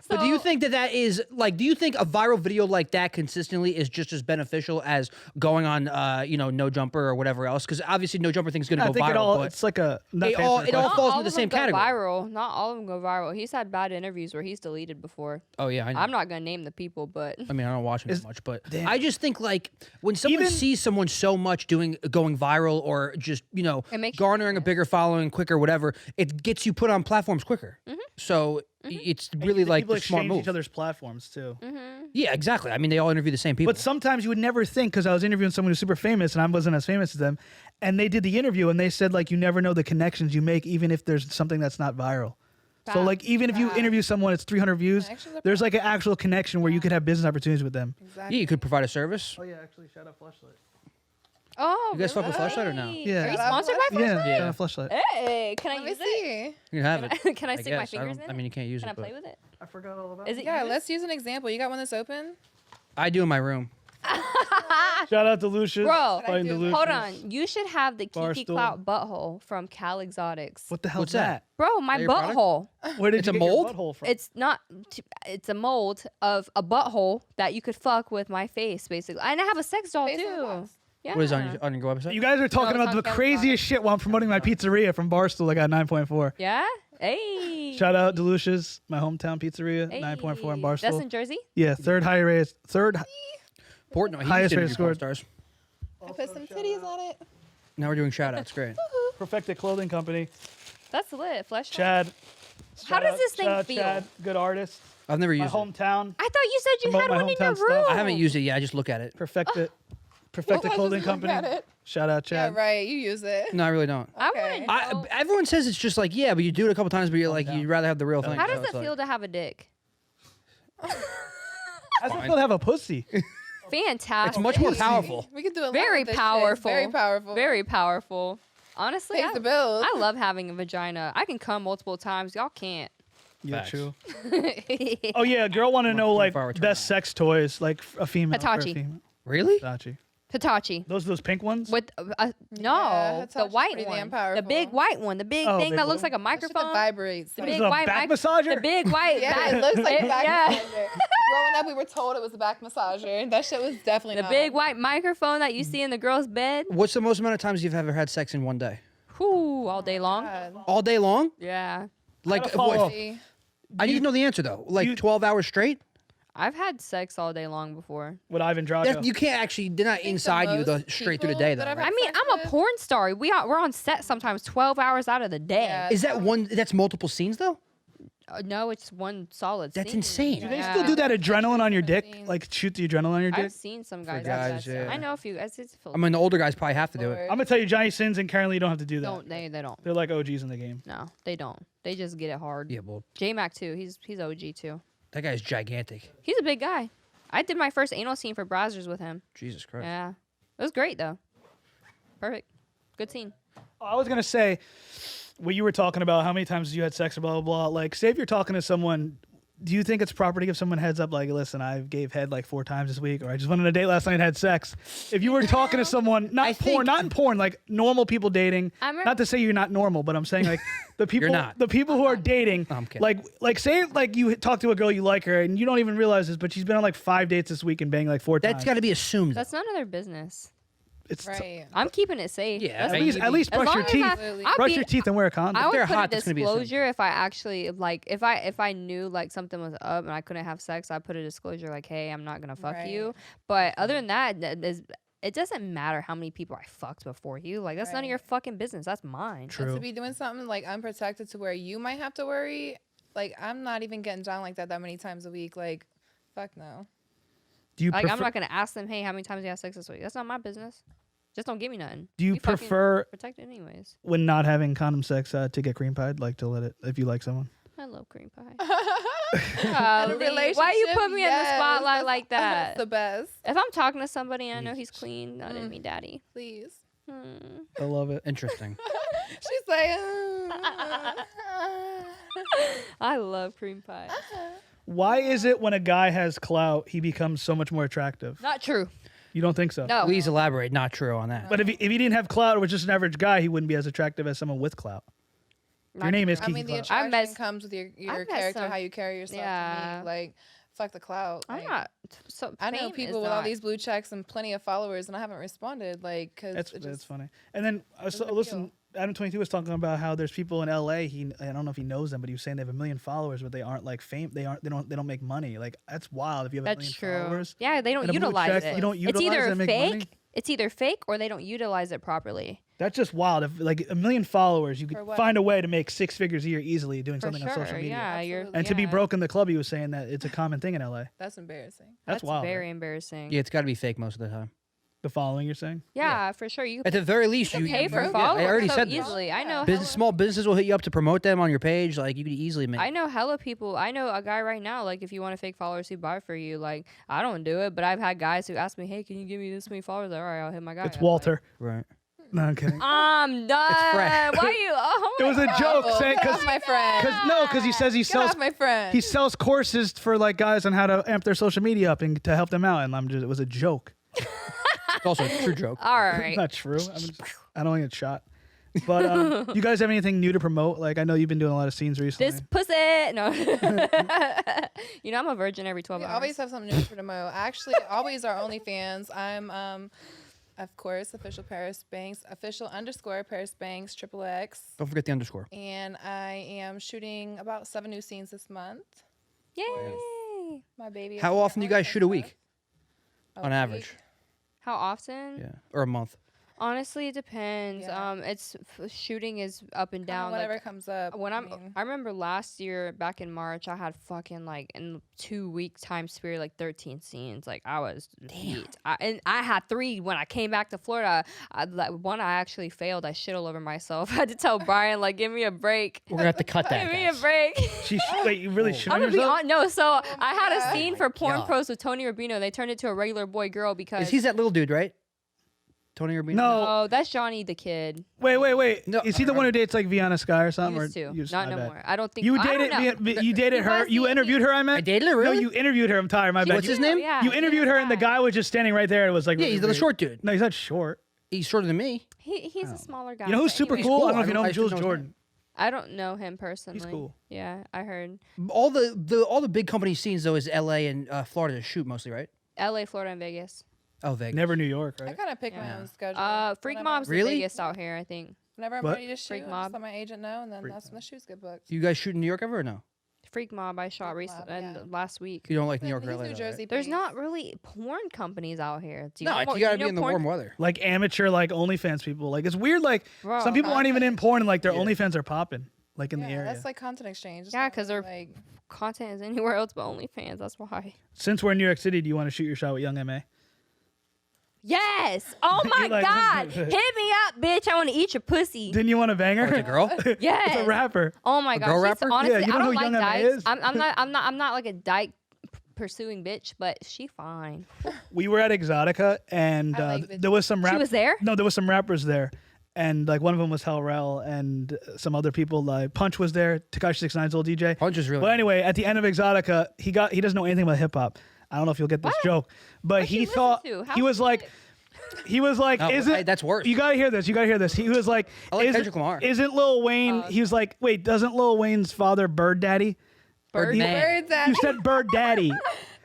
But do you So- think that is like? Do you think a viral video like that consistently is just as beneficial as going on, No Jumper or whatever else? Because obviously, No Jumper thing's going to I go think viral. but it's like a. not It to all- answer it your all question. falls all into the of them same go category. viral. Not all of them go viral. He's had bad interviews where he's deleted before. Oh yeah, I know. I'm not gonna name the people, but I mean, I don't watch him that much, but Damn. I just think like when someone Even- sees someone so much going viral or just It makes you garnering a famous. bigger following quicker, whatever, it gets you put on platforms quicker. So it's really like people the smart exchange move. each other's platforms too. Yeah, exactly. I mean, they all interview the same people. But sometimes you would never think, because I was interviewing someone who's super famous and I wasn't as famous as them, and they did the interview and they said like you never know the connections you make even if there's something that's not viral. So like even if you interview someone, it's 300 views. Connections are There's like an actual connection where you could have business opportunities with them. Exactly. yeah, you could provide a service. Oh yeah, actually, shout out Flashlight. oh, You guys fuck with really? Fleshlight or no? Yeah. Are you Shout out sponsored by Yeah, Fleshlight? Yeah. shout out Flashlight. Hey, can I Let me use it? see. You can have it. Can I stick my guess. fingers in I it? mean, you can't use Can I it. But play with it? I forgot all about Is it Yeah, used? let's use an example. You got one that's open? I do in my room. Shout out to Lucius. Bro, Fighting do? Lucius. Hold on. You should have the Kiki Barstool. Klout butthole from Cal Exotics. What the hell's What's that? Bro, my That your product? butthole. Where did It's you a get your mold? butthole from? It's not. It's a mold of a butthole that you could fuck with my face, basically. And I have a sex doll Face in the too. box. Yeah. What is it on your website? You guys are talking it's about on the Cal craziest shit while I'm promoting my pizzeria from Barstool. I got 9.4. Yeah. Hey. Shout out to Lucius, my hometown pizzeria, Hey. 9.4 in That's Barstool. in Jersey. Yeah, third highest Portnoy. He Highest used to rated interview porn scored. stars. I put some titties on it. Now we're doing shout outs. Great. Perfected Clothing Company. That's lit. Fleshlight. Chad. How does this thing shout out feel? Chad, good artist. I've never My used it. hometown. I thought you said you Promote had my one in your hometown stuff. room. I haven't used it yet. I just look at it. Perfected. Perfected I Clothing just looked Company. at it. Shout out Yeah, Chad. right. You use it. No, I really don't. I Okay. wouldn't. know. Everyone says it's just like, yeah, but you do it a couple times, but you're like, down. you'd rather have the real thing. How so does it's it like- feel to have a dick? How's it feel to have a pussy? Fantastic. It's much more powerful. We could do a lot Very with this shit. powerful. Very powerful. Very powerful. Honestly, Pays the bills. I love having a vagina. I can come multiple times. Y'all can't. Yeah, Facts. true. Oh yeah, girl want to know like 24-hour best sex toys, like a female. for a Hitachi. female. Really? Hitachi. Hitachi. Those pink ones. With no, the Hitachi's white pretty one, damn the big powerful. white one, the big Oh, thing big that looks one. like a That shit that microphone. vibrates. The What big is it, a white back mic- massager? The big white. Yeah, back- it looks like a back yeah. massager. Growing up, we were told it was a back massager. That shit was definitely The not. big white microphone that you see in the girl's bed. What's the most amount of times you've ever had sex in one day? Whew, all day long. God. All day long? Yeah. Like, gotta follow what- up. See? I need to know the answer though. Like you- 12 hours straight? I've had sex all day long before. With Ivan Drago. That, you can't actually. They're not think the inside you the most straight through the people day that though. I've Right? I mean, sex I'm a with? porn star. We're on set sometimes 12 hours out of the day. Yeah. Is that one? That's multiple scenes though. No, it's one solid. That's scene. insane. Do they Yeah. still do that adrenaline on your dick? Scenes. Like shoot the adrenaline on your dick? I've seen some guys. guys, do that. yeah. I know a few guys. I mean, the older guys probably have to do it. Lord. I'm gonna tell you, Johnny Sins and Karen Lee don't have to do that. don't they don't. They're like OGs in the game. No, they don't. They just get it hard. Yeah, well, J Mac too. He's OG too. that guy's gigantic. He's a big guy. I did my first anal scene for Brazzers with him. Jesus Christ. Yeah, it was great though. Perfect. Good scene. I was gonna say, what you were talking about, how many times you had sex or blah blah blah. Like, say if you're talking to someone, do you think it's proper to give someone heads up? Like, listen, I gave head like 4 times this week, or I just went on a date last night and had sex. If you were talking to someone, not in porn, like normal people dating. Not to say you're not normal, but I'm saying like the people, not. the people who are dating. No, I'm kidding. Like say like you talk to a girl, you like her, and you don't even realize this, but she's been on like 5 dates this week and banged like 4 times. That's got to be assumed. That's none of their business. It's Right. I'm keeping it safe. Yeah, That's at least as brush long your as teeth. I'd Brush be- your teeth and wear a condom. I would they're put hot, a that's gonna be a sin. disclosure if I actually like if I knew like something was up and I couldn't have sex. I put a disclosure like, hey, I'm not gonna fuck you. But other than that, it doesn't matter how many people I fucked before you. Like that's none of your fucking business. That's mine. True. And to be doing something like unprotected to where you might have to worry, like I'm not even getting down like that many times a week. Like, fuck no. Do you Like I'm prefer? not gonna ask them, hey, how many times do you have sex this week? That's not my business. Just don't give me nothing. Do you We fucking prefer protect it anyways? when not having condom sex to get cream pied, like to let it if you like someone? I love cream pie. In a Golly, why you put me in the yes, spotlight that's- like That's that? the best. If I'm talking to somebody and I know he's clean, not in me, daddy. Please. I love it. Interesting. She's like, I love cream pie. Why is it when a guy has clout, he becomes so much more attractive? Not true. You don't think so? No. Please elaborate. Not true on that. But if he didn't have clout or was just an average guy, he wouldn't be as attractive as someone with clout. Your name is I Kiki mean, the Klout. attraction met- comes with your met character, some- how you carry yourself. Yeah. To me. Like, fuck the clout. I'm Like, not. So I know fame people is with all not- these blue checks and plenty of followers, and I haven't responded. Like, cause That's funny. And then doesn't listen, Adam 22 was talking about how there's people in LA. I don't know if he knows them, but he was saying they have 1 million followers, but they aren't like fame. They don't make money. Like that's wild. If you have 1 That's million true. followers, Yeah, they don't and a blue utilize check, it. you don't It's utilize either it and make fake. money? It's either fake or they don't utilize it properly. That's just wild. If like 1 million followers, you could For what? find a way to make 6 figures a year easily doing For something on social sure. media. Yeah, Absolutely. And to be yeah. broke in the club, he was saying that it's a common thing in LA. that's embarrassing. That's wild. Very right? embarrassing. Yeah, it's got to be fake most of the time. The following you're saying? Yeah, for sure. You At the very least, you pay for yeah, followers I already so said this. easily. I know. Small businesses will hit you up to promote them on your page. Like you could easily make. I know hella people. I know a guy right now. Like, if you want to fake followers, he buy for you. Like, I don't do it, but I've had guys who ask me, "Hey, can you give me this many followers?" Like, all right, I'll hit my guy. It's up. Walter. Right. No, I'm kidding. I'm done. fresh. Why you? Oh It my was a God. joke Oh, saying get because off my friend. he says he Get sells off my friend. he sells courses for like guys on how to amp their social media up and to help them out, and it was a joke. It's also a true joke. All right. Not true. I don't get shot. But you guys have anything new to promote? Like I know you've been doing a lot of scenes recently. This pussy. No. You know, I'm a virgin every 12 We hours. always have something new for promote. Actually, always our OnlyFans. I'm, of course, official Paris Banks, official _ Paris Banks, XXX. Don't forget the underscore. And I am shooting about 7 new scenes this month. Yay. My baby. How often do you guys shoot a week? On average. How often? Yeah. Or a month. Honestly, it depends. Yeah. Shooting is up and down. Whatever Like, comes up. when mean, I remember last year back in March, I had fucking like in 2 week time period like 13 scenes. Like I was beat. And I had 3 when I came back to Florida. One I actually failed. I shit all over myself. I had to tell Brian like, give me a break. We're gonna have to cut that. Give me a guys. break. Wait, you really shit I'm on gonna be yourself? on. No, so I had a scene for Porn God. Pros with Tony Rubino. They turned it to a regular boy girl because. He's that little dude, right? Tony Rubino. No. Oh, that's Johnny the kid. Wait. No, Is he the one who dates like Vianna Sky or something? Used or to. Not my no bad. more. I don't think. You I don't dated know. you dated her. was You the- interviewed her. I meant. I dated her. Really? No, you interviewed her. I'm tired. My bad. What's You- his name? Yeah, You he interviewed was her, and the guy was just standing right there. It was like, Yeah, he's the really short weird. dude. No, he's not short. He's shorter than me. He's a smaller guy. You know who's but super anyways, cool? cool. I don't know if I you know don't- him, I Jules just know his Jordan. I don't know him personally. cool. Yeah, I heard. All the big company scenes though is L.A. and Florida to shoot mostly, right? L.A., Florida, and Vegas. Oh, Vegas. Never New York, I right? kind of pick my Yeah. own schedule. Freak Whenever- Mob's Really? the biggest out here, I think. Whenever I'm What? ready to shoot, Freak I Mob. just let my agent know, and then Freak that's when the shoots get booked. Do you guys shoot in New York ever or no? Freak Mob I shot Freak Mob, recently yeah. last week. You don't like New He's York or LA? New though, right? Jersey. There's based. not really porn companies out here. Do No, know you gotta know be in the porn- warm weather. Like amateur, like OnlyFans people. Like it's weird. Like Bro, some people aren't even in porn, and like their Yeah. OnlyFans are popping. like in the area. That's like content exchange. It's Yeah, not 'cause really, they're- like Content is anywhere else but OnlyFans. That's why. Since we're in New York City, do you want to shoot your shot with Young Ma? Yes. Oh my You're like- God. Hit me up, bitch. I want to eat your pussy. Didn't you want to bang her? It's a girl. Yes. It's a rapper. Oh my A God. girl She's- rapper? Honestly, Yeah, you I don't know don't who like Young Ma dykes. is? I'm not like a dyke pursuing bitch, but she fine. We were at Exotica, and I like there was some She was there? No, there was some rappers there, and like one of them was Hell Rel, and some other people like Punch was there. Tekashi 6ix9's old DJ. Punch is really. But anyway, at the end of Exotica, he doesn't know anything about hip hop. I don't know if you'll get this joke, but What'd you he listen thought to? How he was like. He was like, No, "Isn't that's worse. You gotta hear this. You gotta hear this." He was like, I like "Isn't Kendrick Lamar. isn't Lil Wayne?" He was like, "Wait, doesn't Lil Wayne's father Bird Daddy?" Bird Man. bird daddy. You said Bird Daddy.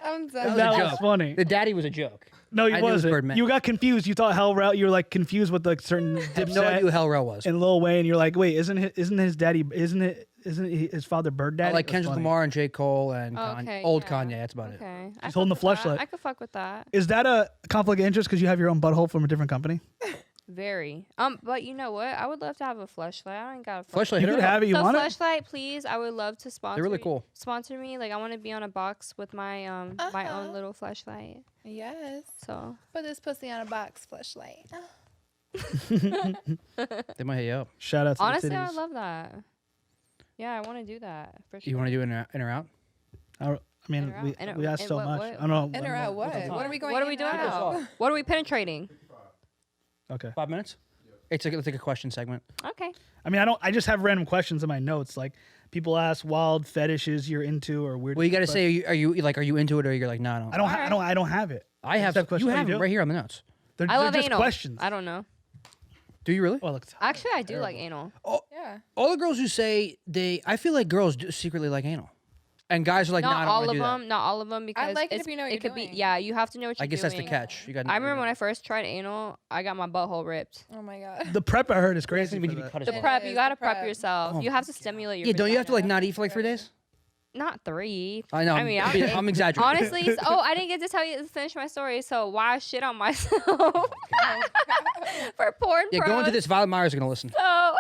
I'm That done. was That a was joke. funny. The daddy was a joke. No, I he knew it was wasn't. Birdman. You got confused. You thought Hell Rel. You were like confused with like certain I have no idea Dipset who Hell Rel was. and Lil Wayne. You're like, wait, isn't his daddy? Isn't his father Bird Daddy? I like That's Kendrick funny. Lamar and J. Cole and Okay, old yeah. Kanye. That's about it. Okay. He's holding the fleshlight. I could fuck with that. Is that a conflict of interest because you have your own butthole from a different company? Very. But you know what? I would love to have a fleshlight. I ain't got a Fleshlight, You hit could her up. have it. You So want it? fleshlight, please. I would love to sponsor. They're really cool. Sponsor me. Like I want to be on a box with my my own little fleshlight. Yes. So Put this pussy on a box, fleshlight. They might hit you up. Shout out to honestly, the I titties. love that. Yeah, I want to do that for sure. You want to do in or out? I mean, In or out? In or- we asked in so what- much. what- I don't know. In or out? What? What are we going? What are we in doing and now? out? What are we penetrating? Okay. 5 minutes. It's like a question segment. Okay. I mean, I just have random questions in my notes. Like people ask wild fetishes you're into or weird. Well, you got to but say, are you into it or you're like, no, no. I don't have it. I have. just questions. You Oh, have do? them right here on the notes. They're I love just anal. questions. I don't know. Do you really? Oh, look. Actually, I do like anal. Yeah. All the girls who say I feel like girls do secretly like anal, and guys are like, no, I Not don't all wanna of do that. them. Not all of them because like it it's, if you know what it you're could doing. be. Yeah, you have to know what you're I guess that's the doing. catch. You got. I remember when I first tried anal, I got my butthole ripped. Oh my god. The prep I heard is Doesn't crazy. even for need to be that. cut his The head. prep, is, you gotta the prep prep. yourself. Oh You have to stimulate your. Yeah, don't you have to like vagina. not eat for like 3 days? Not 3. I know. I mean, I'm exaggerating. honestly. I didn't get to finish my story. So why shit on myself for porn? Yeah, go into pros? this. Violet Myers are gonna listen. So,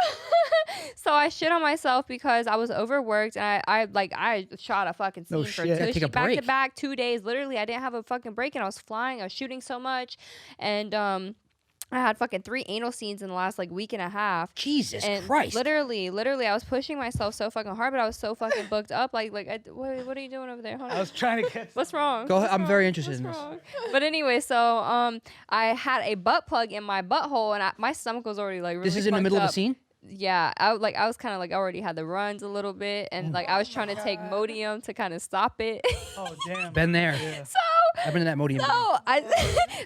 so I shit on myself because I was overworked and I shot a fucking scene No for shit. Take a back to break. back 2 days. Literally, I didn't have a fucking break and I was flying. I was shooting so much, and I had fucking 3 anal scenes in the last like week and a half. Jesus And Christ. literally, I was pushing myself so fucking hard, but I was so fucking booked up. What are you doing over there? Hold I on. was trying to get. What's wrong? Go ahead. What's I'm very wrong? interested in What's this. wrong? But anyway, so I had a butt plug in my butthole, and my stomach was already like really This is in the fucked middle of up. a scene. Yeah, I was kind of like I already had the runs a little bit, and like I was trying to take Modium to kind of stop it. Oh damn. Been there. so I've been in that Modium.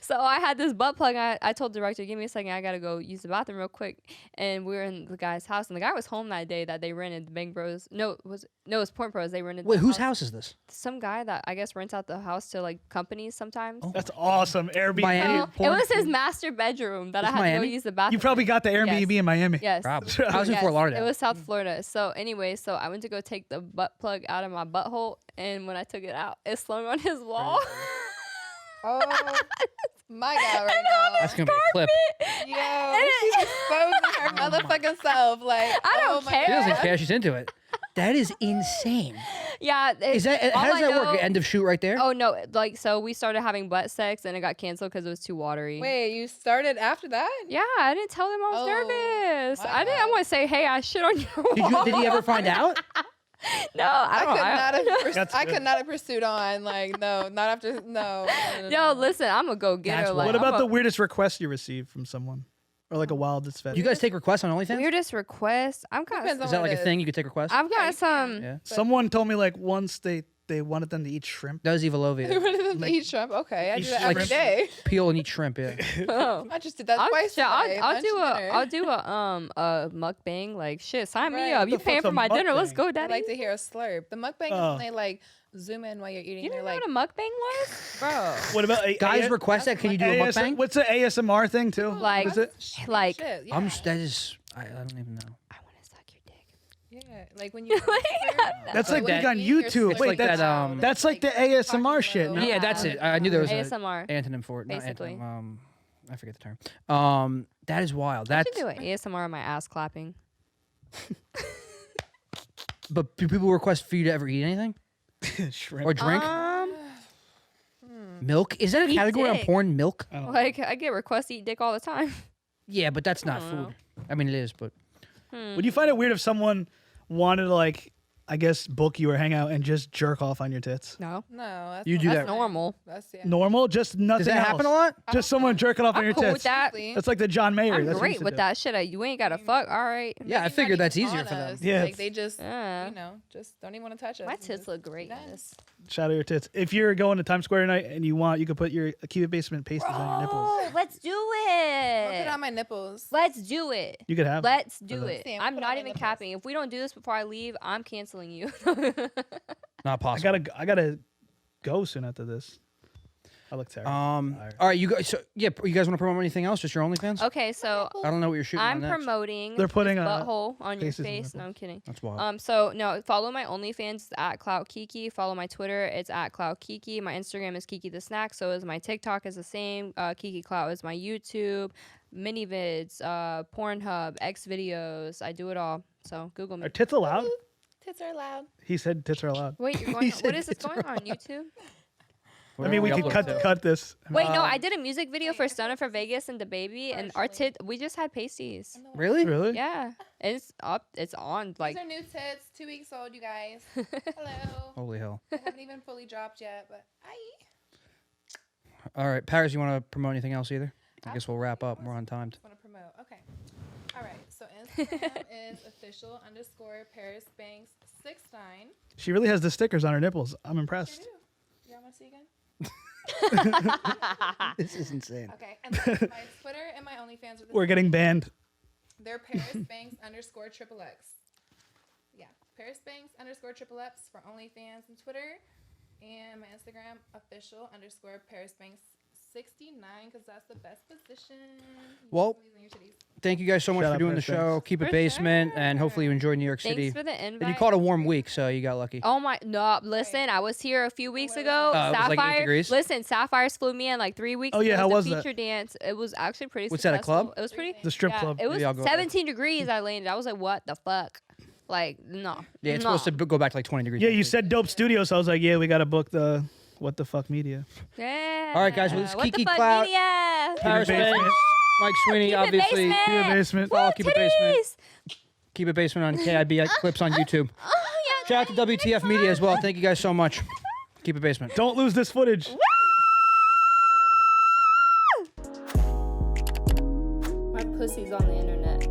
so I had this butt plug. I told the director, give me a second, I gotta go use the bathroom real quick. And we were in the guy's house, and the guy was home that day that they rented the Bang Bros. No, it was Porn Pros. They rented. Wait, the whose house is this? Some guy that I guess rents out the house to like companies sometimes. That's awesome. Airbnb. Miami? So, it porn. was his master bedroom that I It's had to Miami? go use the bathroom. You probably got the Airbnb Yes. in Miami. Yes. Probably. I was in Yes, Fort Lauderdale. It was South Florida. So anyway, so I went to go take the butt plug out of my butthole, and when I took it out, it slung on his wall. Oh my god, right now. That's gonna be a clip. Yo, she's exposing her motherfucking self. Like, I don't oh my care. She doesn't God. care. She's into it. That is insane. Yeah. Is that all how does I that work? know- End of shoot right there. Oh no! Like so, we started having butt sex, and it got canceled because it was too watery. Wait, you started after that? Yeah, I didn't tell them I was Oh, nervous. my I didn't. I bad. want to say, hey, I shit on your wall. Did he ever find out? No, I don't. That's I good. could not have pursued on. Like, no, not after. No. Yo, listen, I'm gonna go get That's her. wild. Like, What about I'm the a- weirdest request you received from someone, or like a wildest fetish? You guys take requests on OnlyFans? weirdest request? I'm kind Depends of. on Is that what like it a is. thing you could take requests? I've Yeah, got you some. Yeah. Someone told me like once they wanted them to eat shrimp. That was Eva You Lovia. wanted them to eat shrimp? Okay, I do that every like- day. Peel and eat shrimp. Yeah. Oh. I just did that I'll, twice. shit, today, I'll lunch do and a dinner. I'll do a mukbang, like shit, sign me Right. up. What You the paying fuck's for a my dinner? Let's mukbang? go, I daddy. like to hear a slurp. The mukbang is Oh. when they like zoom in while you're eating. You They're didn't like, know what a mukbang was, bro? What about Guys request that. Can you do a mukbang? What's the ASMR thing too? Like- What is it? Like shit. Yeah. That is. I don't even know. I want to suck your dick. Yeah, like when you. That's like like that- on YouTube. It's Wait, like that's that, that's like the ASMR shit. No? Yeah, that's it. I knew there was an ASMR. antonym for it. Not Basically. antonym, I forget the term. That is wild. I That's should do an ASMR on my ass clapping. But do people request for you to ever eat anything Shrimp. or drink? Milk? Is that a Eat category on dick. porn? Milk? I don't know. Like I get requests to eat dick all the time. Yeah, but that's not I don't know. food. I mean, it is, but Would you find it weird if someone wanted to, like, I guess, book you or hang out and just jerk off on your tits? No, No, that's You do that's that. normal. That's yeah. Normal? Just nothing does that else. happen a lot? Just someone jerking off on I'm your cool tits. with that. Exactly. That's like the John Mayer. I'm That's what he great used to with do. that shit. You ain't gotta fuck. All right. Yeah, I Maybe figured not that's even easier on for them. us. Yeah. Like they just, Yeah. you know, just don't even want to touch us. My and tits just look great done. in this. Shout out your tits. If you're going to Times Square tonight and you want, you could put your Cupid Basement pasties on your nipples. Oh, let's do I'll put it it. on my nipples. Let's do it. You could have. Let's them. do it. Sam, I'm put not on my even nipples. capping. If we don't do this before I leave, I'm canceling you. Not possible. I gotta go soon after this. I look terrible. All right, you guys. So yeah, you guys want to promote anything else? Just your OnlyFans? Okay, so I don't know what you're shooting I'm on next. promoting They're putting this a butthole on your faces and face. No, nipples. I'm kidding. That's wild. So no, follow my OnlyFans it's at Klout Kiki. Follow my Twitter, it's at Klout Kiki. My Instagram is Kiki the Snack. So is my TikTok is the same. Kiki Klout is my YouTube, mini vids, Pornhub, X videos. I do it all. So Google me. Are tits allowed? Tits are loud. He said tits are allowed. Wait, you're going. What is this going on YouTube? I mean, we could cut this. Wait, no, I did a music video for Stunner for Vegas and the baby, and our we just had pasties. Really? Really? Yeah, it's up. It's on. Like, These are new tits, 2 weeks old, you guys. Hello. Holy hell! They haven't even fully dropped yet, but All right, Paris, you want to promote anything else either? I guess we'll wrap up. We're on time. want to promote. Okay. All right. So Instagram is official_Paris Banks69. She really has the stickers on her nipples. I'm impressed. Do. Y'all want to see again? This is insane. Okay. And then my Twitter and my OnlyFans are the We're same. getting banned. They're Paris Banks_XXX. Yeah. Paris Banks_XXX for OnlyFans and Twitter. And my Instagram official_Paris Banks69 because that's the best position. You Well, squeeze in your titties. Thank you guys so much Shout for out doing the Paris show. Banks. Keep it For basement, and hopefully you enjoy New York City. thanks for the invite. And you caught a warm week, so you got lucky. Oh my no! Listen, I was here a few weeks ago. it was like 8 Sapphire, degrees? listen, Sapphires flew me in like 3 weeks. Oh, yeah, ago. how It was a that? feature dance. It was actually pretty. What's that, a successful. club? It was pretty. The strip yeah, club. It was Maybe I'll go there. 17 degrees. I landed. I was like, what the fuck? Like no. Yeah, it's no. supposed to go back to like 20 degrees. Yeah, next you week. said Dope Studio, so I was like, yeah, we got to book the What the Fuck Media. Yeah. All right, guys, well, this is What Kiki the fuck Klout. media? Paris Keep it Banks, basement. Mike Sweeney, Keep it obviously. basement. Keep it basement. Follow Woo, Keep It Basement. titties. Keep It Basement on KIB clips on YouTube. Oh, yeah, Shout out to WTF Media as well. Thank you guys so much. Keep It Basement. Don't lose this footage. My pussy's on the internet.